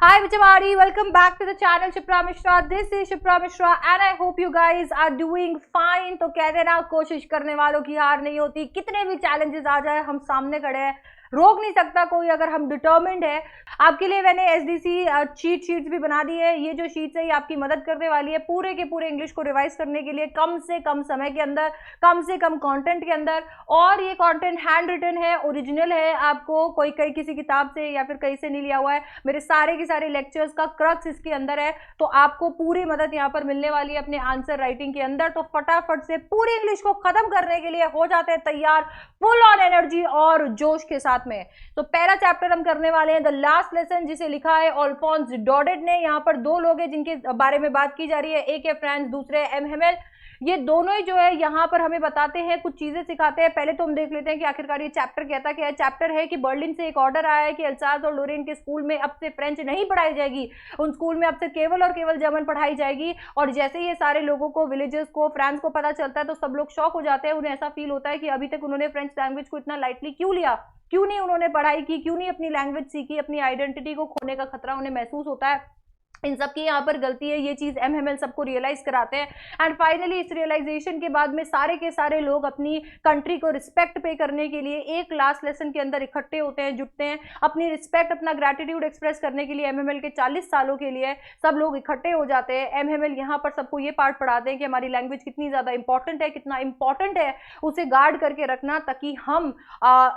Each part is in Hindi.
Hi Vichamari, welcome back to the channel Shipra Mishra. This is Shipra Mishra and I hope you guys are doing fine. तो कहते ना कोशिश करने वालों की हार नहीं होती, कितने भी चैलेंजेस आ जाए हम सामने खड़े हैं, रोक नहीं सकता कोई अगर हम डिटर्मिन्ड है। आपके लिए मैंने एसडीसी चीट शीट्स भी बना दी है। ये जो शीट्स है ये आपकी मदद करने वाली है पूरे के पूरे इंग्लिश को रिवाइज करने के लिए, कम से कम समय के अंदर, कम से कम कंटेंट के अंदर। और ये कंटेंट हैंड रिटन है, ओरिजिनल है, आपको कोई कहीं किसी किताब से या फिर कहीं से नहीं लिया हुआ है। मेरे सारे के सारे लेक्चर्स का क्रक्स इसके अंदर है, तो आपको पूरी मदद यहाँ पर मिलने वाली है अपने आंसर राइटिंग के अंदर। तो फटाफट से पूरी इंग्लिश को खत्म करने के लिए हो जाते हैं तैयार, फुल ऑन एनर्जी और जोश के साथ में। तो पहला चैप्टर हम करने वाले हैं द लास्ट लेसन, जिसे लिखा है अल्फोंस डॉडेट ने। यहाँ पर दो लोग हैं जिनके बारे में बात की जा रही है, एक है फ्रांस, दूसरे एम हेमेल। ये दोनों ही जो है यहाँ पर हमें बताते हैं, कुछ चीजें सिखाते हैं। पहले तो हम देख लेते हैं कि आखिरकार ये चैप्टर कहता क्या है। चैप्टर है कि बर्लिन से एक ऑर्डर आया है कि अल्सास और लोरेन के स्कूल में अब से फ्रेंच नहीं पढ़ाई जाएगी, उन स्कूल में अब से केवल और केवल जर्मन पढ़ाई जाएगी। और जैसे ही ये सारे लोगों को, विलेजर्स को, फ्रांस को पता चलता है तो सब लोग शॉक हो जाते हैं। उन्हें ऐसा फील होता है कि अभी तक उन्होंने फ्रेंच लैंग्वेज को इतना लाइटली क्यों लिया, क्यों नहीं उन्होंने पढ़ाई की, क्यों नहीं अपनी लैंग्वेज सीखी। अपनी आइडेंटिटी को खोने का खतरा उन्हें महसूस होता है। इन सब की यहाँ पर गलती है, ये चीज एमएमएल सबको रियलाइज कराते हैं। एंड फाइनली इस रियलाइजेशन के बाद में सारे के सारे लोग अपनी कंट्री को रिस्पेक्ट पे करने के लिए एक लास्ट लेसन के अंदर इकट्ठे होते हैं, जुटते हैं। अपनी रिस्पेक्ट, अपना ग्रेटिट्यूड एक्सप्रेस करने के लिए एमएमएल के 40 सालों के लिए सब लोग इकट्ठे हो जाते हैं। एमएमएल यहाँ पर सबको ये पार्ट पढ़ाते हैं कि हमारी लैंग्वेज कितनी ज्यादा इंपॉर्टेंट है, कितना इंपॉर्टेंट है उसे गार्ड करके रखना, ताकि हम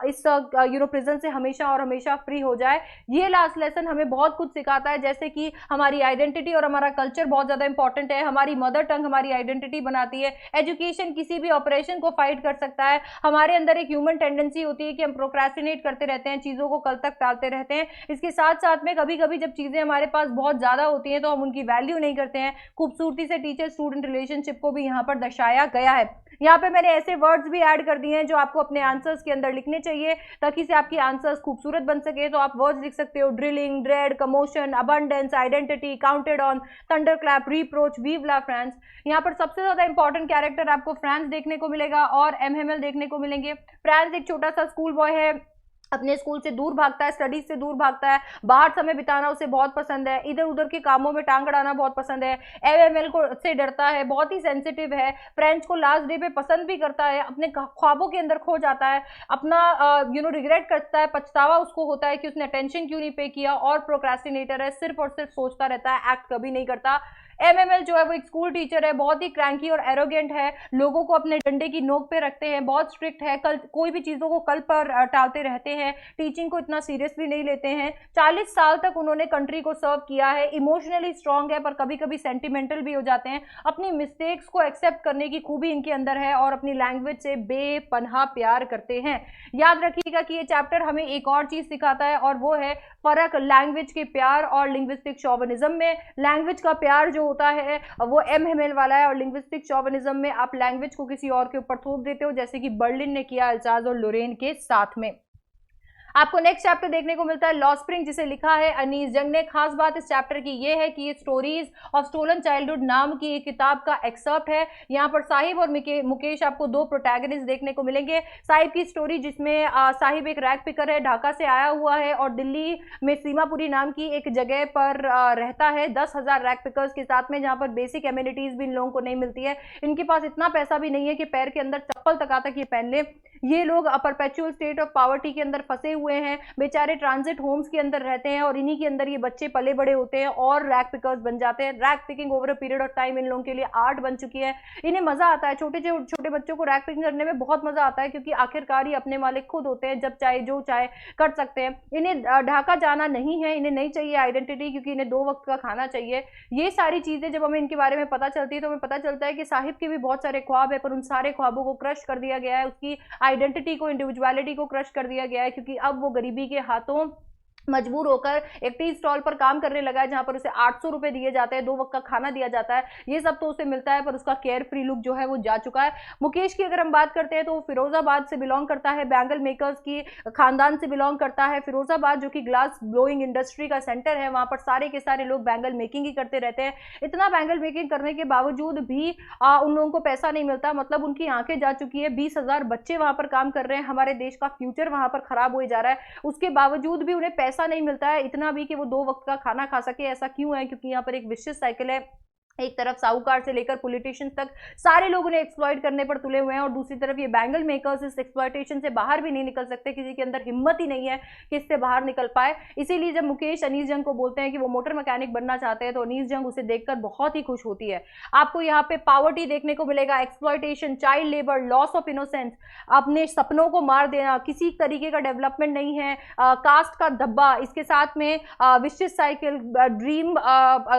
इस प्रिजन से हमेशा और हमेशा फ्री हो जाए। ये लास्ट लेसन हमें बहुत कुछ सिखाता है, जैसे कि हमारी आइडेंटिटी और हमारा कल्चर बहुत ज्यादा इंपॉर्टेंट है। हमारी मदर टंग हमारी आइडेंटिटी बनाती है। एजुकेशन किसी भी ऑपरेशन को फाइट कर सकता है। हमारे अंदर एक ह्यूमन टेंडेंसी होती है कि हम प्रोक्रेस्टिनेट करते रहते हैं, चीजों को कल तक टालते रहते हैं। इसके साथ साथ में कभी कभी जब चीजें हमारे पास बहुत ज्यादा होती हैं तो हम उनकी वैल्यू नहीं करते हैं। खूबसूरती से टीचर स्टूडेंट रिलेशनशिप को भी यहाँ पर दर्शाया गया है। यहाँ पे मैंने ऐसे वर्ड्स भी ऐड कर दिए हैं जो आपको अपने आंसर्स के अंदर लिखने चाहिए, ताकि से आपकी आंसर्स खूबसूरत बन सके। तो आप वर्ड्स लिख सकते हो: drilling, dread, commotion, abundance, identity, counted on, thunderclap, reproach, vive la France. यहाँ पर सबसे ज्यादा इंपॉर्टेंट कैरेक्टर आपको फ्रांस देखने को मिलेगा और एमएमएल देखने को मिलेंगे। फ्रांस एक छोटा सा स्कूल बॉय है, अपने स्कूल से दूर भागता है, स्टडीज से दूर भागता है, बाहर समय बिताना उसे बहुत पसंद है, इधर उधर के कामों में टांग अड़ाना बहुत पसंद है। एमएमएल को से डरता है, बहुत ही सेंसिटिव है। फ्रेंच को लास्ट डे पे पसंद भी करता है, अपने ख्वाबों के अंदर खो जाता है, अपना रिग्रेट करता है, पछतावा उसको होता है कि उसने अटेंशन क्यों नहीं पे किया। और प्रोक्रेस्टिनेटर है, सिर्फ और सिर्फ सोचता रहता है, एक्ट कभी नहीं करता। एमएमएल जो है वो एक स्कूल टीचर है, बहुत ही क्रैंकी और एरोगेंट है, लोगों को अपने डंडे की नोक पे रखते हैं, बहुत स्ट्रिक्ट है, कल कोई भी चीजों को कल पर टालते रहते हैं, टीचिंग को इतना सीरियसली नहीं लेते हैं। 40 साल तक उन्होंने कंट्री को सर्व किया है, इमोशनली स्ट्रांग है पर कभी कभी सेंटिमेंटल भी हो जाते हैं। अपनी मिस्टेक्स को एक्सेप्ट करने की खूबी इनके अंदर है और अपनी लैंग्वेज से बेपनाह प्यार करते हैं। याद रखिएगा कि ये चैप्टर हमें एक और चीज सिखाता है और वो है फर्क लैंग्वेज के प्यार और लिंग्विस्टिक शोविनिज्म में। लैंग्वेज का प्यार जो होता है वो एमएमएल वाला है, और लिंग्विस्टिक शोविनिज्म में आप लैंग्वेज को किसी और के ऊपर थोप देते हो, जैसे कि बर्लिन ने किया अल्सास और लोरेन के साथ में। आपको नेक्स्ट चैप्टर देखने को मिलता है लॉ स्प्रिंग, जिसे लिखा है अनीस जंग ने। खास बात इस चैप्टर की ये है कि ये स्टोरीज ऑफ स्टोलन चाइल्डहुड नाम की एक किताब का एक्सर्प्ट है। यहाँ पर साहिब और मुकेश आपको दो प्रोटैगनिस्ट देखने को मिलेंगे। साहिब की स्टोरी, जिसमें साहिब एक रैग पिकर है, ढाका से आया हुआ है और दिल्ली में सीमापुरी नाम की एक जगह पर रहता है 10,000 रैग पिकर्स के साथ में, जहाँ पर बेसिक एम्यूनिटीज भी इन लोगों को नहीं मिलती है। इनके पास इतना पैसा भी नहीं है कि पैर के अंदर चप्पल तक आता ये पहन ले। ये लोग परपेचुअल स्टेट ऑफ पॉवर्टी के अंदर फंसे हुए हैं, बेचारे ट्रांजिट होम्स के अंदर रहते हैं और इन्हीं के अंदर ये बच्चे पले बड़े होते हैं और रैग पिकर्स बन जाते हैं। Rag picking over a period of time in लोगों के लिए आर्ट बन चुकी है। इन्हें मजा आता है, छोटे छोटे बच्चों को रैग पिकिंग करने में बहुत मजा आता है, क्योंकि आखिरकार ये अपने मालिक खुद होते हैं, जब चाहे जो चाहे कर सकते हैं। इन्हें ढाका जाना नहीं है, इन्हें नहीं चाहिए आइडेंटिटी, क्योंकि इन्हें 2 वक्त का खाना चाहिए। ये सारी चीजें जब हमें इनके बारे में पता चलती है तो हमें पता चलता है कि साहिब के भी बहुत सारे ख्वाब है, पर उन सारे ख्वाबों को क्रश कर दिया गया है, उसकी आइडेंटिटी को, इंडिविजुअलिटी को क्रश कर दिया गया है, क्योंकि अब वो गरीबी के हाथों मजबूर होकर एक टी स्टॉल पर काम करने लगा है, जहां पर उसे 800 रुपए दिए जाते हैं, 2 वक्त का खाना दिया जाता है। ये सब तो उसे मिलता है, पर उसका केयर फ्री लुक जो है वो जा चुका है। मुकेश की अगर हम बात करते हैं तो वो फिरोजाबाद से बिलोंग करता है, बैंगल मेकर्स की खानदान से बिलोंग करता है। फिरोजाबाद जो कि ग्लास ब्लोइंग इंडस्ट्री का सेंटर है, वहां पर सारे के सारे लोग बैंगल मेकिंग ही करते रहते हैं। इतना बैंगल मेकिंग करने के बावजूद भी उन लोगों को पैसा नहीं मिलता, मतलब उनकी आंखें जा चुकी है। 20,000 बच्चे वहां पर काम कर रहे हैं, हमारे देश का फ्यूचर वहां पर खराब हो जा रहा है, उसके बावजूद भी उन्हें पैसा पैसा नहीं मिलता है इतना भी कि वो 2 वक्त का खाना खा सके। ऐसा क्यों है? क्योंकि यहाँ पर एक विशिष्ट साइकिल है। एक तरफ साहूकार से लेकर पॉलिटिशियंस तक सारे लोग उन्हें एक्सप्लॉइट करने पर तुले हुए हैं, और दूसरी तरफ ये बैंगल मेकर्स इस एक्सप्लॉइटेशन से बाहर भी नहीं निकल सकते। किसी के अंदर हिम्मत ही नहीं है कि इससे बाहर निकल पाए। इसीलिए जब मुकेश अनीस जंग को बोलते हैं कि वो मोटर मैकेनिक बनना चाहते हैं, तो अनीस जंग उसे देखकर बहुत ही खुश होती है। आपको यहाँ पे पावर्टी देखने को मिलेगा, exploitation, child labour, loss of innocence, अपने सपनों को मार देना, किसी तरीके का डेवलपमेंट नहीं है, कास्ट का धब्बा, इसके साथ में विशिष्ट साइकिल, ड्रीम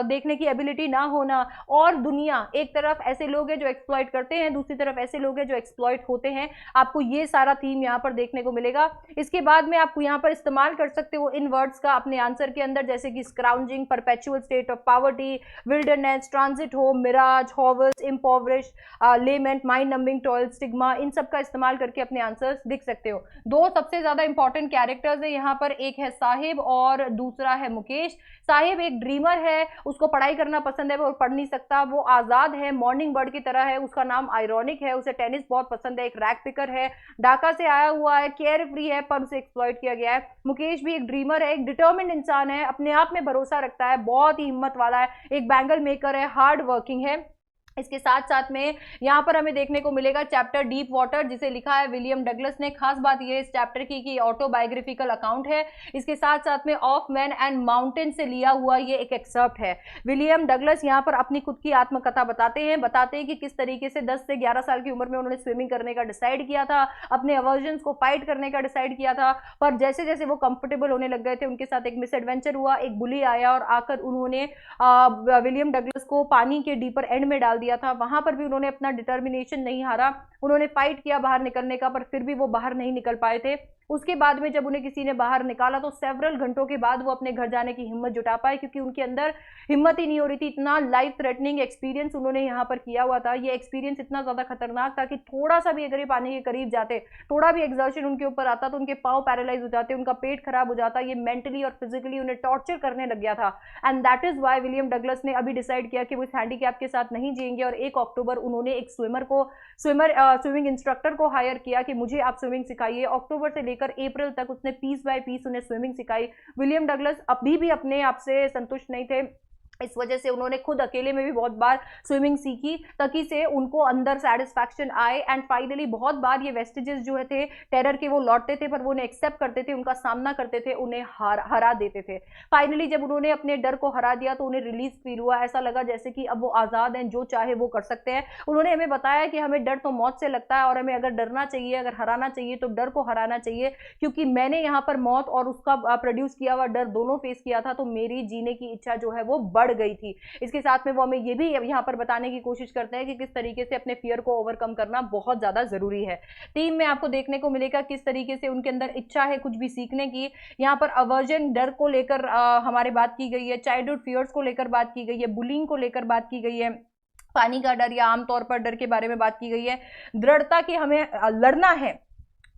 देखने की एबिलिटी ना होना, और दुनिया। एक तरफ ऐसे लोग हैं जो एक्सप्लॉइट करते हैं, दूसरी तरफ ऐसे लोग हैं जो एक्सप्लॉइट होते हैं। आपको ये सारा थीम यहाँ पर देखने को मिलेगा। इसके बाद में आप यहाँ पर इस्तेमाल कर सकते हो इन वर्ड्स का अपने आंसर के अंदर, जैसे कि scrounging, perpetual state of poverty, wilderness, transit home, mirage, howls, impoverish, lament, mind numbing toil, stigma, इन सब का इस्तेमाल करके अपने आंसर्स लिख सकते हो। 2 सबसे ज्यादा इंपॉर्टेंट कैरेक्टर्स है यहाँ पर, एक है साहिब और दूसरा है मुकेश। साहिब एक ड्रीमर है, उसको पढ़ाई करना पसंद है, वो पढ़ नहीं सकता, वो आजाद है, मॉर्निंग बर्ड की तरह है, उसका नाम आयरॉनिक है, उसे टेनिस बहुत पसंद है, एक रैक पिकर है, ढाका से आया हुआ है, केयर फ्री है, पर उसे एक्सप्लॉइट किया गया है। मुकेश भी एक ड्रीमर है, एक डिटर्मिन्ड इंसान है, अपने आप में भरोसा रखता है, बहुत ही हिम्मत वाला है, एक बैंगल मेकर है, हार्ड वर्किंग है। इसके साथ साथ में यहाँ पर हमें देखने को मिलेगा चैप्टर डीप वाटर, जिसे लिखा है विलियम डगलस ने। खास बात यह इस चैप्टर की कि ऑटोबायोग्राफिकल अकाउंट है। इसके साथ साथ में ऑफ मैन एंड माउंटेन से लिया हुआ ये एक एक्सर्प्ट है। विलियम डगलस यहाँ पर अपनी खुद की आत्मकथा बताते हैं कि किस तरीके से 10 से 11 साल की उम्र में उन्होंने स्विमिंग करने का डिसाइड किया था, अपने अवर्जन्स को फाइट करने का डिसाइड किया था, पर जैसे जैसे वो कंफर्टेबल होने लग गए थे, उनके साथ एक मिसएडवेंचर हुआ, एक बुली आया और आकर उन्होंने विलियम डगलस को पानी के डीपर एंड में डाल दिया था। वहां पर भी उन्होंने अपना डिटर्मिनेशन नहीं हारा, उन्होंने फाइट किया बाहर निकलने का, पर फिर भी वो बाहर नहीं निकल पाए थे। उसके बाद में जब उन्हें किसी ने बाहर निकाला तो सेवरल घंटों के बाद वो अपने घर जाने की हिम्मत जुटा पाए, क्योंकि उनके अंदर हिम्मत ही नहीं हो रही थी। इतना लाइफ थ्रेटनिंग एक्सपीरियंस उन्होंने यहाँ पर किया हुआ था। ये एक्सपीरियंस इतना ज्यादा खतरनाक था कि थोड़ा सा भी अगर ये पानी के करीब जाते, थोड़ा भी एक्सर्शन उनके ऊपर आता तो उनके पांव पैरालाइज हो जाते, उनका पेट खराब हो जाता। ये मेंटली और फिजिकली उन्हें टॉर्चर करने लग गया था। And that is why William Douglas ने अभी डिसाइड किया कि वो इस हैंडीकैप के साथ नहीं जिएंगे, और 1 अक्टूबर उन्होंने एक स्विमिंग इंस्ट्रक्टर को हायर किया कि मुझे आप स्विमिंग सिखाइए। अक्टूबर से लेकर अप्रैल तक उसने पीस बाय पीस उन्हें स्विमिंग सिखाई। विलियम डगलस अभी भी अपने आप से संतुष्ट नहीं थे, इस वजह से उन्होंने खुद अकेले में भी बहुत बार स्विमिंग सीखी, ताकि से उनको अंदर सेटिस्फैक्शन आए। एंड फाइनली बहुत बार ये वेस्टेजेस जो थे टेरर के, वो लौटते थे, पर वो उन्हें एक्सेप्ट करते थे, उनका सामना करते थे, उन्हें हरा देते थे। फाइनली जब उन्होंने अपने डर को हरा दिया तो उन्हें रिलीज फील हुआ, ऐसा लगा जैसे कि अब वो आजाद हैं, जो चाहे वो कर सकते हैं। उन्होंने हमें बताया कि हमें डर तो मौत से लगता है, और हमें अगर डरना चाहिए, अगर हराना चाहिए तो डर को हराना चाहिए, क्योंकि मैंने यहाँ पर मौत और उसका प्रोड्यूस किया हुआ डर दोनों फेस किया था, तो मेरी जीने की इच्छा जो है वो बढ़ गई थी। इसके साथ में वो हमें ये भी यहाँ पर बताने की कोशिश करते हैं कि किस तरीके से अपने फियर को ओवरकम करना बहुत ज्यादा जरूरी है। टीम में आपको देखने को मिलेगा किस तरीके से उनके अंदर इच्छा है कुछ भी सीखने की। यहाँ पर अवर्जन, डर को लेकर हमारे बात की गई है, चाइल्डहुड फियर्स को लेकर बात की गई है, बुलिंग को लेकर बात की गई है, पानी का डर या आमतौर पर डर के बारे में बात की गई है, दृढ़ता की हमें लड़ना है,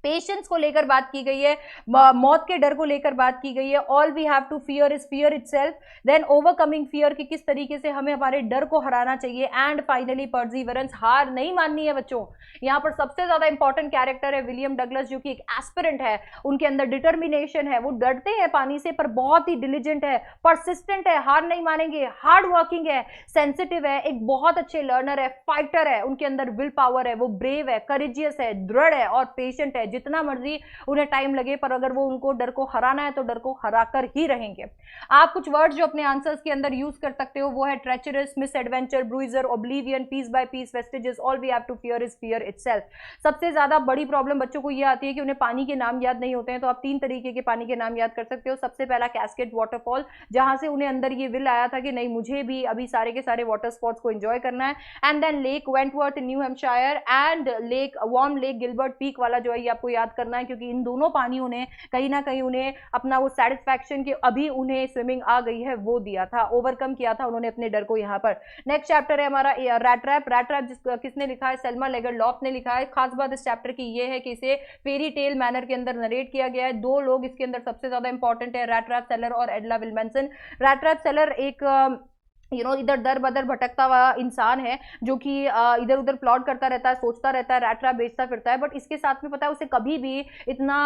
पेशेंस को लेकर बात की गई है, मौत के डर को लेकर बात की गई है, all we have to fear is fear itself, then overcoming fear कि किस तरीके से हमें हमारे डर को हराना चाहिए, एंड फाइनली परसिवरेंस, हार नहीं माननी है बच्चों। यहाँ पर सबसे ज्यादा इंपॉर्टेंट कैरेक्टर है विलियम डगलस, जो कि एक एस्पिरेंट है, उनके अंदर डिटर्मिनेशन है, वो डरते हैं पानी से पर बहुत ही डिलीजेंट है, परसिस्टेंट है, हार नहीं मानेंगे, हार्ड वर्किंग है, सेंसिटिव है, एक बहुत अच्छे लर्नर है, फाइटर है, उनके अंदर विल पावर है, वो ब्रेव है, करेजियस है, दृढ़ है और पेशेंट है। जितना मर्जी उन्हें टाइम लगे, पर अगर वो उनको डर को हराना है तो डर को हराकर ही रहेंगे। आप कुछ वर्ड्स जो अपने आंसर्स के अंदर यूज कर सकते हो वो है treacherous, misadventure, bruiser, oblivion, piece by piece, vestiges, all we have to fear is fear itself. सबसे ज्यादा बड़ी प्रॉब्लम बच्चों को ये आती है कि उन्हें पानी के नाम याद नहीं होते हैं, तो आप 3 तरीके के पानी के नाम याद कर सकते हो। सबसे पहला कैस्केड वाटरफॉल, जहां से उन्हें अंदर ये विल आया था कि नहीं, मुझे भी अभी सारे के सारे वाटर स्पॉट्स को एंजॉय करना है। And then Lake Wentworth in New Hampshire, and Lake Warm Lake Gilbert Peak वाला जो है ये आपको याद करना है, क्योंकि इन दोनों पानियों ने कहीं ना कहीं उन्हें अपना वो सेटिस्फैक्शन कि अभी उन्हें स्विमिंग आ गई है वो दिया था, ओवरकम किया था उन्होंने अपने डर को। यहाँ पर नेक्स्ट चैप्टर है हमारा रैट ट्रैप। रैट ट्रैप किसने लिखा है? सेल्मा लेगरलॉफ ने लिखा है। खास बात इस चैप्टर की ये है कि इसे फेरी टेल मैनर के अंदर नरेट किया गया है। 2 लोग इसके अंदर सबसे ज्यादा इंपॉर्टेंट है, रैट ट्रैप सेलर और एडला विल्मेंसन। रैट ट्रैप सेलर एक इधर दर बदर भटकता हुआ इंसान है, जो कि इधर उधर प्लॉट करता रहता है, सोचता रहता है, रैट रैप बेचता फिरता है, बट इसके साथ में पता है उसे कभी भी इतना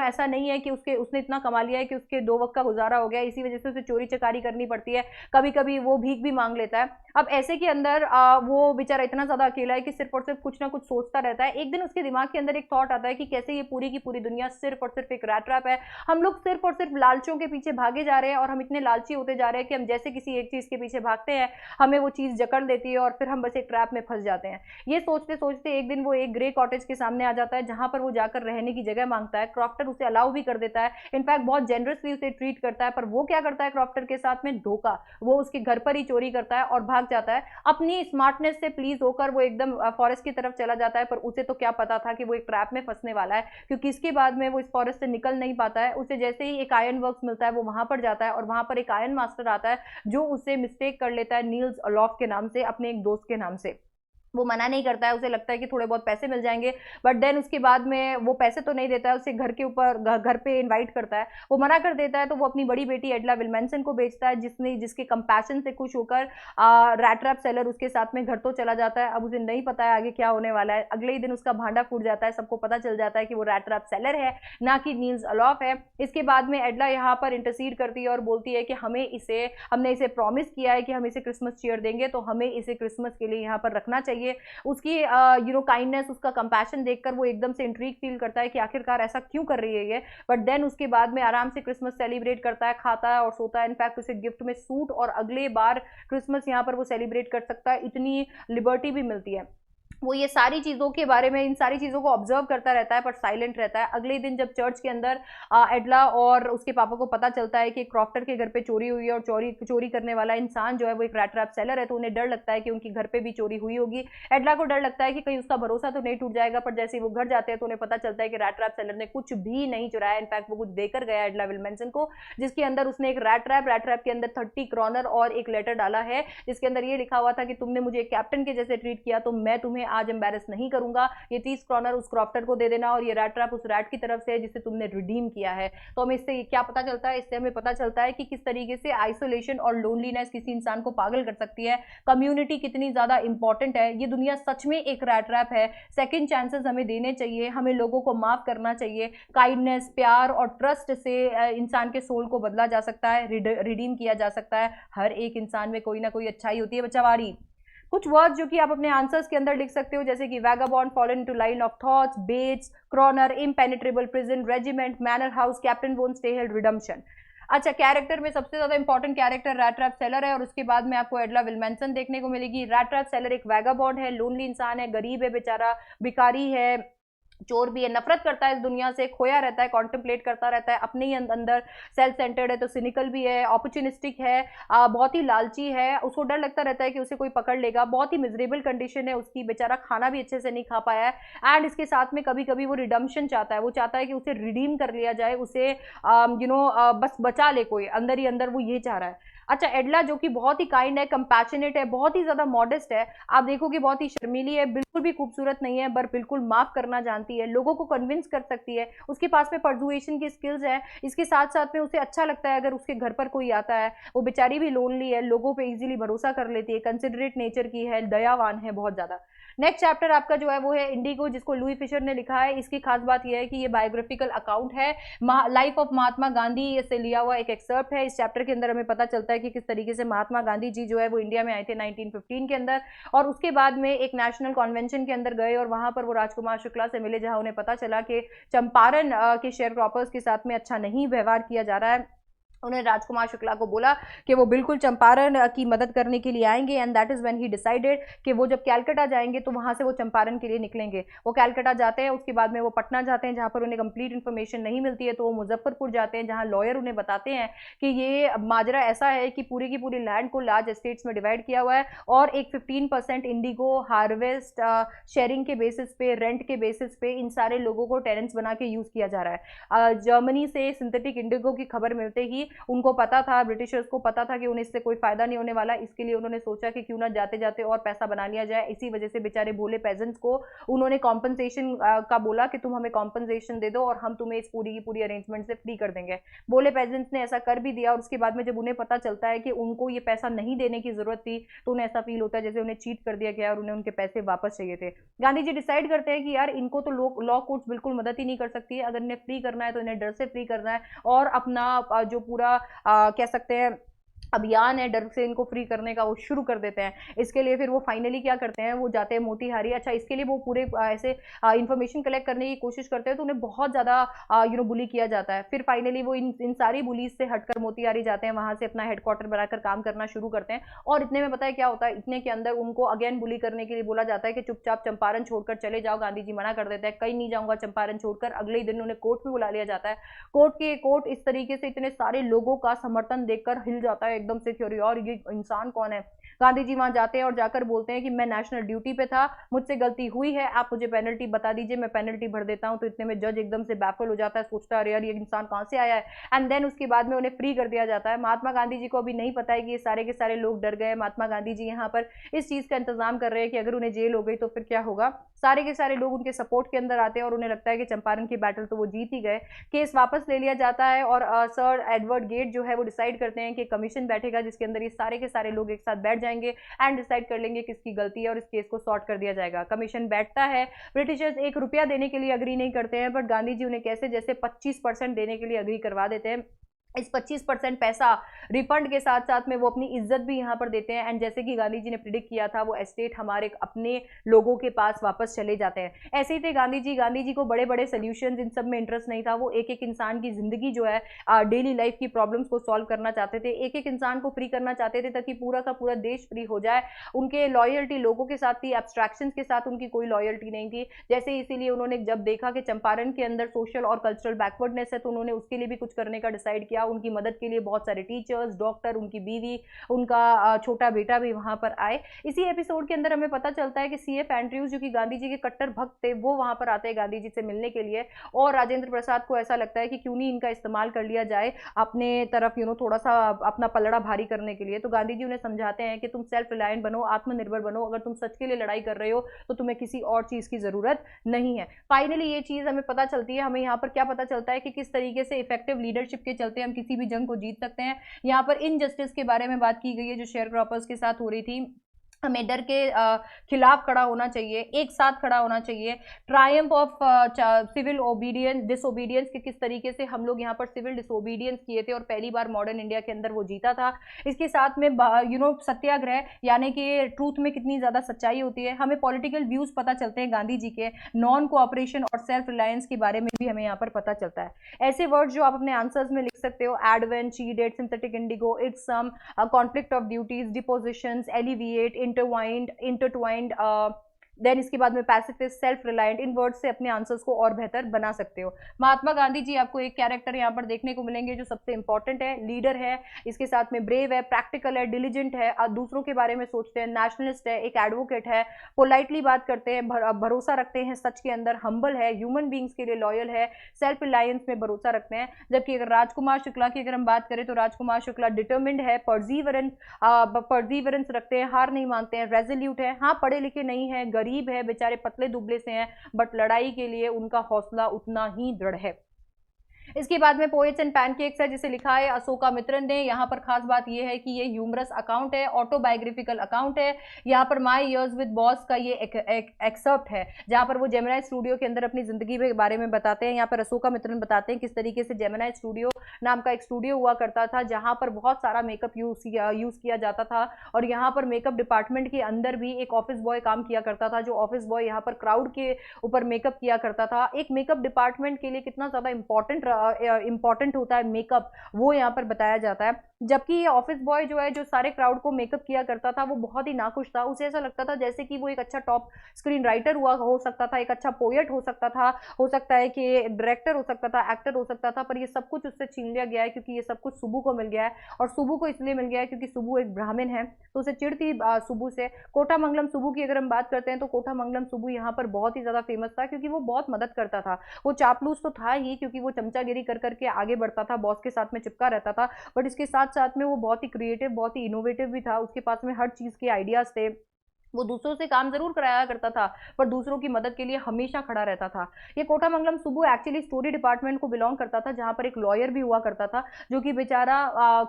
ऐसा नहीं है कि उसने इतना कमा लिया है कि उसके 2 वक्त का गुजारा हो गया, इसी वजह से उसे चोरी चकारी करनी पड़ती है, कभी कभी वो भीख भी मांग लेता है। अब ऐसे के अंदर वो बेचारा इतना ज्यादा अकेला है कि सिर्फ और सिर्फ कुछ ना कुछ सोचता रहता है। एक दिन उसके दिमाग के अंदर एक थॉट आता है कि कैसे ये पूरी की पूरी दुनिया सिर्फ और सिर्फ एक रैट रैप है, हम लोग सिर्फ और सिर्फ लालचों के पीछे भागे जा रहे हैं, और हम इतने लालची होते जा रहे हैं कि हम जैसे किसी एक चीज के पीछे भागते हैं, हमें वो चीज जकड़ लेती है और फिर हम बस एक ट्रैप में फंस जाते हैं। ये सोचते सोचते एक दिन वो एक ग्रे कॉटेज के सामने आ जाता है, जहां पर वो जाकर रहने की जगह मांगता है। क्रॉफ्टर उसे अलाउ भी कर देता है, इनफैक्ट बहुत जेनरसली उसे ट्रीट करता है, पर वो क्या करता है क्रॉफ्टर के साथ में धोखा, वो उसके घर पर ही चोरी करता है और भाग जाता है। अपनी स्मार्टनेस से प्लीज होकर वो एकदम फॉरेस्ट की तरफ चला जाता है, पर उसे तो क्या पता था कि वो एक ट्रैप में फंसने वाला है, क्योंकि इसके बाद में वो इस फॉरेस्ट से निकल नहीं पाता है। उसे जैसे ही एक आयरन वर्क्स मिलता है वो वहां पर जाता है, और वहां पर एक आयरन मास्टर आता है जो उसे मिस्टेक कर लेता है नील्स अलोफ के नाम से, अपने एक दोस्त के नाम से। वो मना नहीं करता है, उसे लगता है कि थोड़े बहुत पैसे मिल जाएंगे, बट देन उसके बाद में वो पैसे तो नहीं देता है, उसे घर के ऊपर घर पे इनवाइट करता है, वो मना कर देता है। तो वो अपनी बड़ी बेटी एडला विल्मेंसन को बेचता है, जिसके कंपैशन से खुश होकर रैट रैप सेलर उसके साथ में घर तो चला जाता है। अब उसे नहीं पता है आगे क्या होने वाला है। अगले ही दिन उसका भांडा फूट जाता है, सबको पता चल जाता है कि वो रैट रैप सेलर है, ना कि नील्स अलोफ है। इसके बाद में एडला यहाँ पर इंटरसीड करती है और बोलती है कि हमने इसे प्रॉमिस किया है कि हम इसे क्रिसमस चीयर देंगे, तो हमें इसे क्रिसमस के लिए यहाँ पर रखना चाहिए। उसकी काइंडनेस, उसका कंपैशन देखकर वो एकदम से इंट्रीग फील करता है कि आखिरकार ऐसा क्यों कर रही है ये, बट देन उसके बाद में आराम से क्रिसमस सेलिब्रेट करता है, खाता है और सोता है। इनफैक्ट उसे गिफ्ट में सूट और अगले बार क्रिसमस यहाँ पर वो सेलिब्रेट कर सकता है, इतनी लिबर्टी भी मिलती है। वो ये सारी चीज़ों के बारे में, इन सारी चीज़ों को ऑब्जर्व करता रहता है, पर साइलेंट रहता है। अगले दिन जब चर्च के अंदर एडला और उसके पापा को पता चलता है कि क्रॉफ्टर के घर पे चोरी हुई है, और चोरी करने वाला इंसान जो है वो एक रैट रैप सेलर है, तो उन्हें डर लगता है कि उनके घर पे भी चोरी हुई होगी। एडला को डर लगता है कि कहीं उसका भरोसा तो नहीं टूट जाएगा, पर जैसे ही वो घर जाते हैं तो उन्हें पता चलता है कि रैट रैप सेलर ने कुछ भी नहीं चुराया। इनफैक्ट वो कुछ देकर गया एडला विल्मेंसन को, जिसके अंदर उसने एक रैट रैप के अंदर 30 क्रॉनर और एक लेटर डाला है, जिसके अंदर ये लिखा हुआ था कि तुमने मुझे कैप्टन के जैसे ट्रीट किया, तो मैं तुम्हें आज एम्बेरस नहीं करूंगा। ये 30 क्रॉनर उस क्रॉफ्टर को दे देना, और ये रैट रैप उस रैट की तरफ से है जिसे तुमने रिडीम किया है। तो हमें इससे क्या पता चलता है? इससे हमें पता चलता है कि किस तरीके से आइसोलेशन और लोनलीनेस किसी इंसान को पागल कर सकती है, कम्युनिटी कितनी ज्यादा इंपॉर्टेंट है। ये दुनिया सच में एक रैट रैप है। सेकंड चांसेस हमें देने चाहिए, हमें लोगों को माफ करना चाहिए। काइंडनेस, प्यार और ट्रस्ट से इंसान के सोल को बदला जा सकता है, रिडीम किया जा सकता है। हर एक इंसान में कोई ना कोई अच्छाई होती है। बच्चावारी कुछ वर्ड्स जो कि आप अपने आंसर्स के अंदर लिख सकते हो, जैसे कि vagabond, fallen into line of thoughts, bets, crooner, impenetrable prison, regiment, manor house, captain won't stay hill, redemption. अच्छा, कैरेक्टर में सबसे ज्यादा important character rat trap seller है, और उसके बाद में आपको एडला विल्मेंसन देखने को मिलेगी। रैट रैप सेलर एक वैगाबॉन्ड है, लोनली इंसान है, गरीब है बेचारा, भिखारी है, चोर भी है, नफरत करता है इस दुनिया से, खोया रहता है, कॉन्टेम्पलेट करता रहता है अपने ही अंदर, सेल्फ सेंटर्ड है, तो सिनिकल भी है, अपॉर्चुनिस्टिक है, बहुत ही लालची है, उसको डर लगता रहता है कि उसे कोई पकड़ लेगा, बहुत ही मिजरेबल कंडीशन है उसकी, बेचारा खाना भी अच्छे से नहीं खा पाया है। एंड इसके साथ में कभी कभी वो रिडम्पशन चाहता है, वो चाहता है कि उसे रिडीम कर लिया जाए, उसे बस बचा ले कोई, अंदर ही अंदर वो ये चाह रहा है। अच्छा, एडला जो कि बहुत ही काइंड है, कंपैशनेट है, बहुत ही ज्यादा मॉडेस्ट है, आप देखोगे बहुत ही शर्मीली है, बिल्कुल भी खूबसूरत नहीं है, पर बिल्कुल माफ करना जानती है, लोगों को कन्विंस कर सकती है, उसके पास में परसुएशन की स्किल्स है। इसके साथ साथ में उसे अच्छा लगता है अगर उसके घर पर कोई आता है, वो बेचारी भी लोनली है, लोगों पे इजीली भरोसा कर लेती है, कंसिडरेट नेचर की है, दयावान है बहुत ज्यादा। नेक्स्ट चैप्टर आपका जो है वो है इंडिगो, जिसको लुई फिशर ने लिखा है। इसकी खास बात यह है कि ये बायोग्राफिकल अकाउंट है, लाइफ ऑफ महात्मा गांधी से लिया हुआ एक एक्सर्प्ट है। इस चैप्टर के अंदर हमें पता चलता है कि किस तरीके से महात्मा गांधी जी जो है वो इंडिया में आए थे 1915 के अंदर, और उसके बाद में एक नेशनल कॉन्वेंशन के अंदर गए, और वहां पर वो राजकुमार शुक्ला से मिले, जहां उन्हें पता चला कि चंपारण के शेयर क्रॉपर्स के साथ में अच्छा नहीं व्यवहार किया जा रहा है। उन्होंने राजकुमार शुक्ला को बोला कि वो बिल्कुल चंपारण की मदद करने के लिए आएंगे, and that is when he decided कि वो जब कैलकाटा जाएंगे तो वहाँ से वो चंपारण के लिए निकलेंगे। वो कैलकाटा जाते हैं, उसके बाद में वो पटना जाते हैं, जहाँ पर उन्हें कंप्लीट इन्फॉर्मेशन नहीं मिलती है, तो वो मुजफ्फरपुर जाते हैं, जहाँ लॉयर उन्हें बताते हैं कि ये माजरा ऐसा है कि पूरी की पूरी लैंड को लार्ज एस्टेट्स में डिवाइड किया हुआ है, और एक 15% इंडिगो हार्वेस्ट शेयरिंग के बेसिस पे, रेंट के बेसिस पे इन सारे लोगों को टेनेंट्स बना के यूज़ किया जा रहा है। जर्मनी से सिंथेटिक इंडिगो की खबर मिलते ही उनको पता था, ब्रिटिशर्स को पता था कि उन्हें इससे कोई फायदा नहीं होने वाला, इसके लिए उन्होंने सोचा कि क्यों ना जाते जाते और पैसा बना लिया जाए। इसी वजह से बेचारे भोले पेजेंट्स को उन्होंने कॉम्पनसेशन का बोला कि तुम हमें कॉम्पनसेशन दे दो और हम तुम्हें इस पूरी की पूरी अरेंजमेंट से फ्री कर देंगे। भोले पेजेंट्स ने ऐसा कर भी दिया, और उसके बाद में जब उन्हें पता चलता है कि उनको ये पैसा नहीं देने की जरूरत थी, तो उन्हें ऐसा फील होता है जैसे उन्हें चीट कर दिया गया और उन्हें उनके पैसे वापस चाहिए थे। गांधी जी डिसाइड करते हैं कि यार इनको तो लॉ कोर्ट्स बिल्कुल मदद ही नहीं कर सकती है, अगर इन्हें फ्री करना है तो इन्हें डर से फ्री करना है, और अपना जो पूरा कह सकते हैं अभियान है डर से इनको फ्री करने का, वो शुरू कर देते हैं। इसके लिए फिर वो फाइनली क्या करते हैं, वो जाते हैं मोतीहारी। अच्छा, इसके लिए वो पूरे ऐसे इंफॉर्मेशन कलेक्ट करने की कोशिश करते हैं, तो उन्हें बहुत ज़्यादा बुली किया जाता है। फिर फाइनली वो इन सारी बुलीज से हटकर मोतीहारी जाते हैं, वहां से अपना हेडक्वार्टर बनाकर काम करना शुरू करते हैं। और इतने में पता है क्या होता है, इतने के अंदर उनको अगेन बुली करने के लिए बोला जाता है कि चुपचाप चंपारण छोड़कर चले जाओ। गांधी जी मना कर देते हैं, कहीं नहीं जाऊंगा चंपारण छोड़कर। अगले ही दिन उन्हें कोर्ट में बुला लिया जाता है। कोर्ट इस तरीके से इतने सारे लोगों का समर्थन देखकर हिल जाता है एकदम से, और ये इंसान कौन है। गांधी जी वहां जाते हैं और जाकर बोलते हैं कि मैं नेशनल ड्यूटी पे था, मुझसे गलती हुई है, आप मुझे पेनल्टी बता दीजिए, मैं पेनल्टी भर देता हूं। तो इतने में जज एकदम से बैफल हो जाता है, सोचता है यार ये इंसान कहां से आया है। एंड देन उसके बाद में उन्हें फ्री कर दिया जाता है। महात्मा गांधी जी को अभी नहीं पता है कि ये सारे के सारे लोग डर गए। महात्मा गांधी जी यहाँ पर इस चीज का इंतजाम कर रहे हैं कि अगर उन्हें जेल हो गई तो फिर क्या होगा। सारे के सारे लोग उनके सपोर्ट के अंदर आते हैं और उन्हें लगता है कि चंपारण की बैटल तो वो जीत ही गए। केस वापस ले लिया जाता है और सर एडवर्ड गेट जो है वो डिसाइड करते हैं कि कमीशन बैठेगा जिसके अंदर ये सारे के सारे लोग एक साथ बैठ जाएंगे एंड डिसाइड कर लेंगे किसकी गलती है और इस केस को सॉर्ट कर दिया जाएगा। कमीशन बैठता है। ब्रिटिशर्स 1 रुपया देने के लिए अग्री नहीं करते हैं, बट गांधी जी उन्हें कैसे जैसे 25% देने के लिए अग्री करवा देते हैं। इस 25% पैसा रिफंड के साथ साथ में वो अपनी इज्जत भी यहाँ पर देते हैं। एंड जैसे कि गांधी जी ने प्रिडिक्ट किया था, वो एस्टेट हमारे अपने लोगों के पास वापस चले जाते हैं। ऐसे ही थे गांधी जी को बड़े बड़े सोल्यूशन इन सब में इंटरेस्ट नहीं था। वो एक एक इंसान की जिंदगी जो है डेली लाइफ की प्रॉब्लम्स को सॉल्व करना चाहते थे, एक एक इंसान को फ्री करना चाहते थे ताकि पूरा का पूरा देश फ्री हो जाए। उनके लॉयल्टी लोगों के साथ थी, एब्स्ट्रैक्शन के साथ उनकी कोई लॉयल्टी नहीं थी। जैसे इसीलिए उन्होंने जब देखा कि चंपारण के अंदर सोशल और कल्चरल बैकवर्डनेस है, तो उन्होंने उसके लिए भी कुछ करने का डिसाइड किया। उनकी मदद के लिए बहुत सारे टीचर्स, डॉक्टर, उनकी बीवी, उनका छोटा बेटा भी वहां पर आए। इसी एपिसोड के अंदर हमें पता चलता है कि सीएफ एंड्रयूज जो कि गांधी जी के कट्टर भक्त थे, वो वहां पर आते हैं गांधी जी से मिलने के लिए। और राजेंद्र प्रसाद को ऐसा लगता है कि क्यों नहीं इनका इस्तेमाल कर लिया जाए अपने तरफ थोड़ा सा अपना पलड़ा भारी करने के लिए। तो गांधी जी उन्हें समझाते हैं कि तुम सेल्फ रिलायंट बनो, आत्मनिर्भर बनो, अगर तुम सच के लिए लड़ाई कर रहे हो तो तुम्हें किसी और चीज की जरूरत नहीं है। फाइनली ये चीज हमें पता चलती है। हमें यहाँ पर क्या पता चलता है कि किस तरीके से इफेक्टिव लीडरशिप के चलते हम किसी भी जंग को जीत सकते हैं। यहाँ पर इनजस्टिस के बारे में बात की गई है जो शेयर क्रॉपर्स के साथ हो रही थी। हमें डर के खिलाफ खड़ा होना चाहिए, एक साथ खड़ा होना चाहिए। Triumph of civil obedience disobedience के किस तरीके से हम लोग यहाँ पर सिविल डिसोबीडियंस किए थे और पहली बार मॉडर्न इंडिया के अंदर वो जीता था। इसके साथ में सत्याग्रह यानी कि ट्रूथ में कितनी ज्यादा सच्चाई होती है। हमें पॉलिटिकल व्यूज पता चलते हैं गांधी जी के, नॉन कोऑपरेशन और सेल्फ रिलायंस के बारे में भी हमें यहाँ पर पता चलता है। ऐसे वर्ड्स जो आप अपने आंसर्स में लिख सकते हो, advent, cheated, synthetic indigo, it's some, conflict of duties, depositions, alleviate, intertwined, then इसके बाद में पैसिफिस्ट, सेल्फ रिलायंट, इन वर्ड से अपने आंसर्स को और बेहतर बना सकते हो। महात्मा गांधी जी आपको एक कैरेक्टर यहाँ पर देखने को मिलेंगे जो सबसे इंपॉर्टेंट है, लीडर है, इसके साथ में ब्रेव है, प्रैक्टिकल है, डिलीजेंट है, दूसरों के बारे में सोचते हैं, नेशनलिस्ट है, एक एडवोकेट है, पोलाइटली बात करते हैं, भरोसा रखते हैं सच के अंदर, हम्बल है, ह्यूमन बींग्स के लिए लॉयल है, सेल्फ रिलायंस में भरोसा रखते हैं। जबकि अगर राजकुमार शुक्ला की अगर हम बात करें तो राजकुमार शुक्ला डिटर्मिन्ड है, परजीवरेंस रखते हैं, हार नहीं मानते हैं, रेजोल्यूट है। हाँ, पढ़े लिखे नहीं है, गरीब है, बेचारे पतले दुबले से हैं, बट लड़ाई के लिए उनका हौसला उतना ही दृढ़ है। इसके बाद में पोएट्स एंड पैनकेक्स है जिसे लिखा है अशोका मित्रन ने। यहाँ पर खास बात यह है कि ये ह्यूमरस अकाउंट है, ऑटोबायोग्राफिकल अकाउंट है। यहाँ पर माय इयर्स विद बॉस का ये एक्सर्प्ट है जहाँ पर वो जेमिनाई स्टूडियो के अंदर अपनी जिंदगी के बारे में बताते हैं। यहाँ पर अशोका मित्रन बताते हैं किस तरीके से जेमिनाई स्टूडियो नाम का एक स्टूडियो हुआ करता था जहाँ पर बहुत सारा मेकअप यूज किया जाता था। और यहाँ पर मेकअप डिपार्टमेंट के अंदर भी एक ऑफिस बॉय काम किया करता था, जो ऑफिस बॉय यहाँ पर क्राउड के ऊपर मेकअप किया करता था। एक मेकअप डिपार्टमेंट के लिए कितना ज्यादा इंपॉर्टेंट होता है मेकअप, वो यहाँ पर बताया जाता है। जबकि ये ऑफिस बॉय जो है, जो सारे क्राउड को मेकअप किया करता था, वो बहुत ही नाखुश था। उसे ऐसा लगता था जैसे कि वो एक अच्छा टॉप स्क्रीन राइटर हो सकता था, एक अच्छा पोएट हो सकता है कि डायरेक्टर हो सकता था, एक्टर हो सकता था, पर ये सब कुछ उससे छीन लिया गया है क्योंकि ये सब कुछ सुबू को मिल गया है। और सुबू को इसलिए मिल गया है क्योंकि सुबू एक ब्राह्मण है, तो उसे चिढ़ थी सुबू से। कोटामंगलम सुबू की अगर हम बात करते हैं तो कोटामंगलम सुबू यहाँ पर बहुत ही ज्यादा फेमस था क्योंकि वो बहुत मदद करता था। वो चापलूस तो था ही क्योंकि वो चमचागिरी चमचागिरी कर करके आगे बढ़ता था, बॉस के साथ में चिपका रहता था, बट इसके साथ साथ में वो बहुत ही क्रिएटिव, बहुत ही इनोवेटिव भी था। उसके पास में हर चीज़ के आइडियाज़ थे। वो दूसरों से काम ज़रूर कराया करता था, पर दूसरों की मदद के लिए हमेशा खड़ा रहता था। ये कोटामंगलम सुब्बू एक्चुअली स्टोरी डिपार्टमेंट को बिलॉन्ग करता था, जहाँ पर एक लॉयर भी हुआ करता था, जो कि बेचारा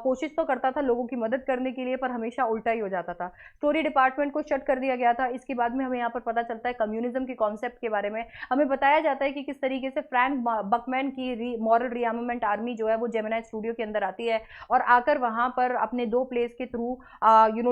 कोशिश तो करता था लोगों की मदद करने के लिए, पर हमेशा उल्टा ही हो जाता था। स्टोरी डिपार्टमेंट को शट कर दिया गया था। इसके बाद में हमें यहाँ पर पता चलता है कम्युनिज्म के कॉन्सेप्ट के बारे में। हमें बताया जाता है कि किस तरीके से फ्रैंक बकमैन की मॉरल रीआर्मामेंट आर्मी जो है वो जेमिनी स्टूडियो के अंदर आती है, और आकर वहाँ पर अपने 2 प्लेस के थ्रू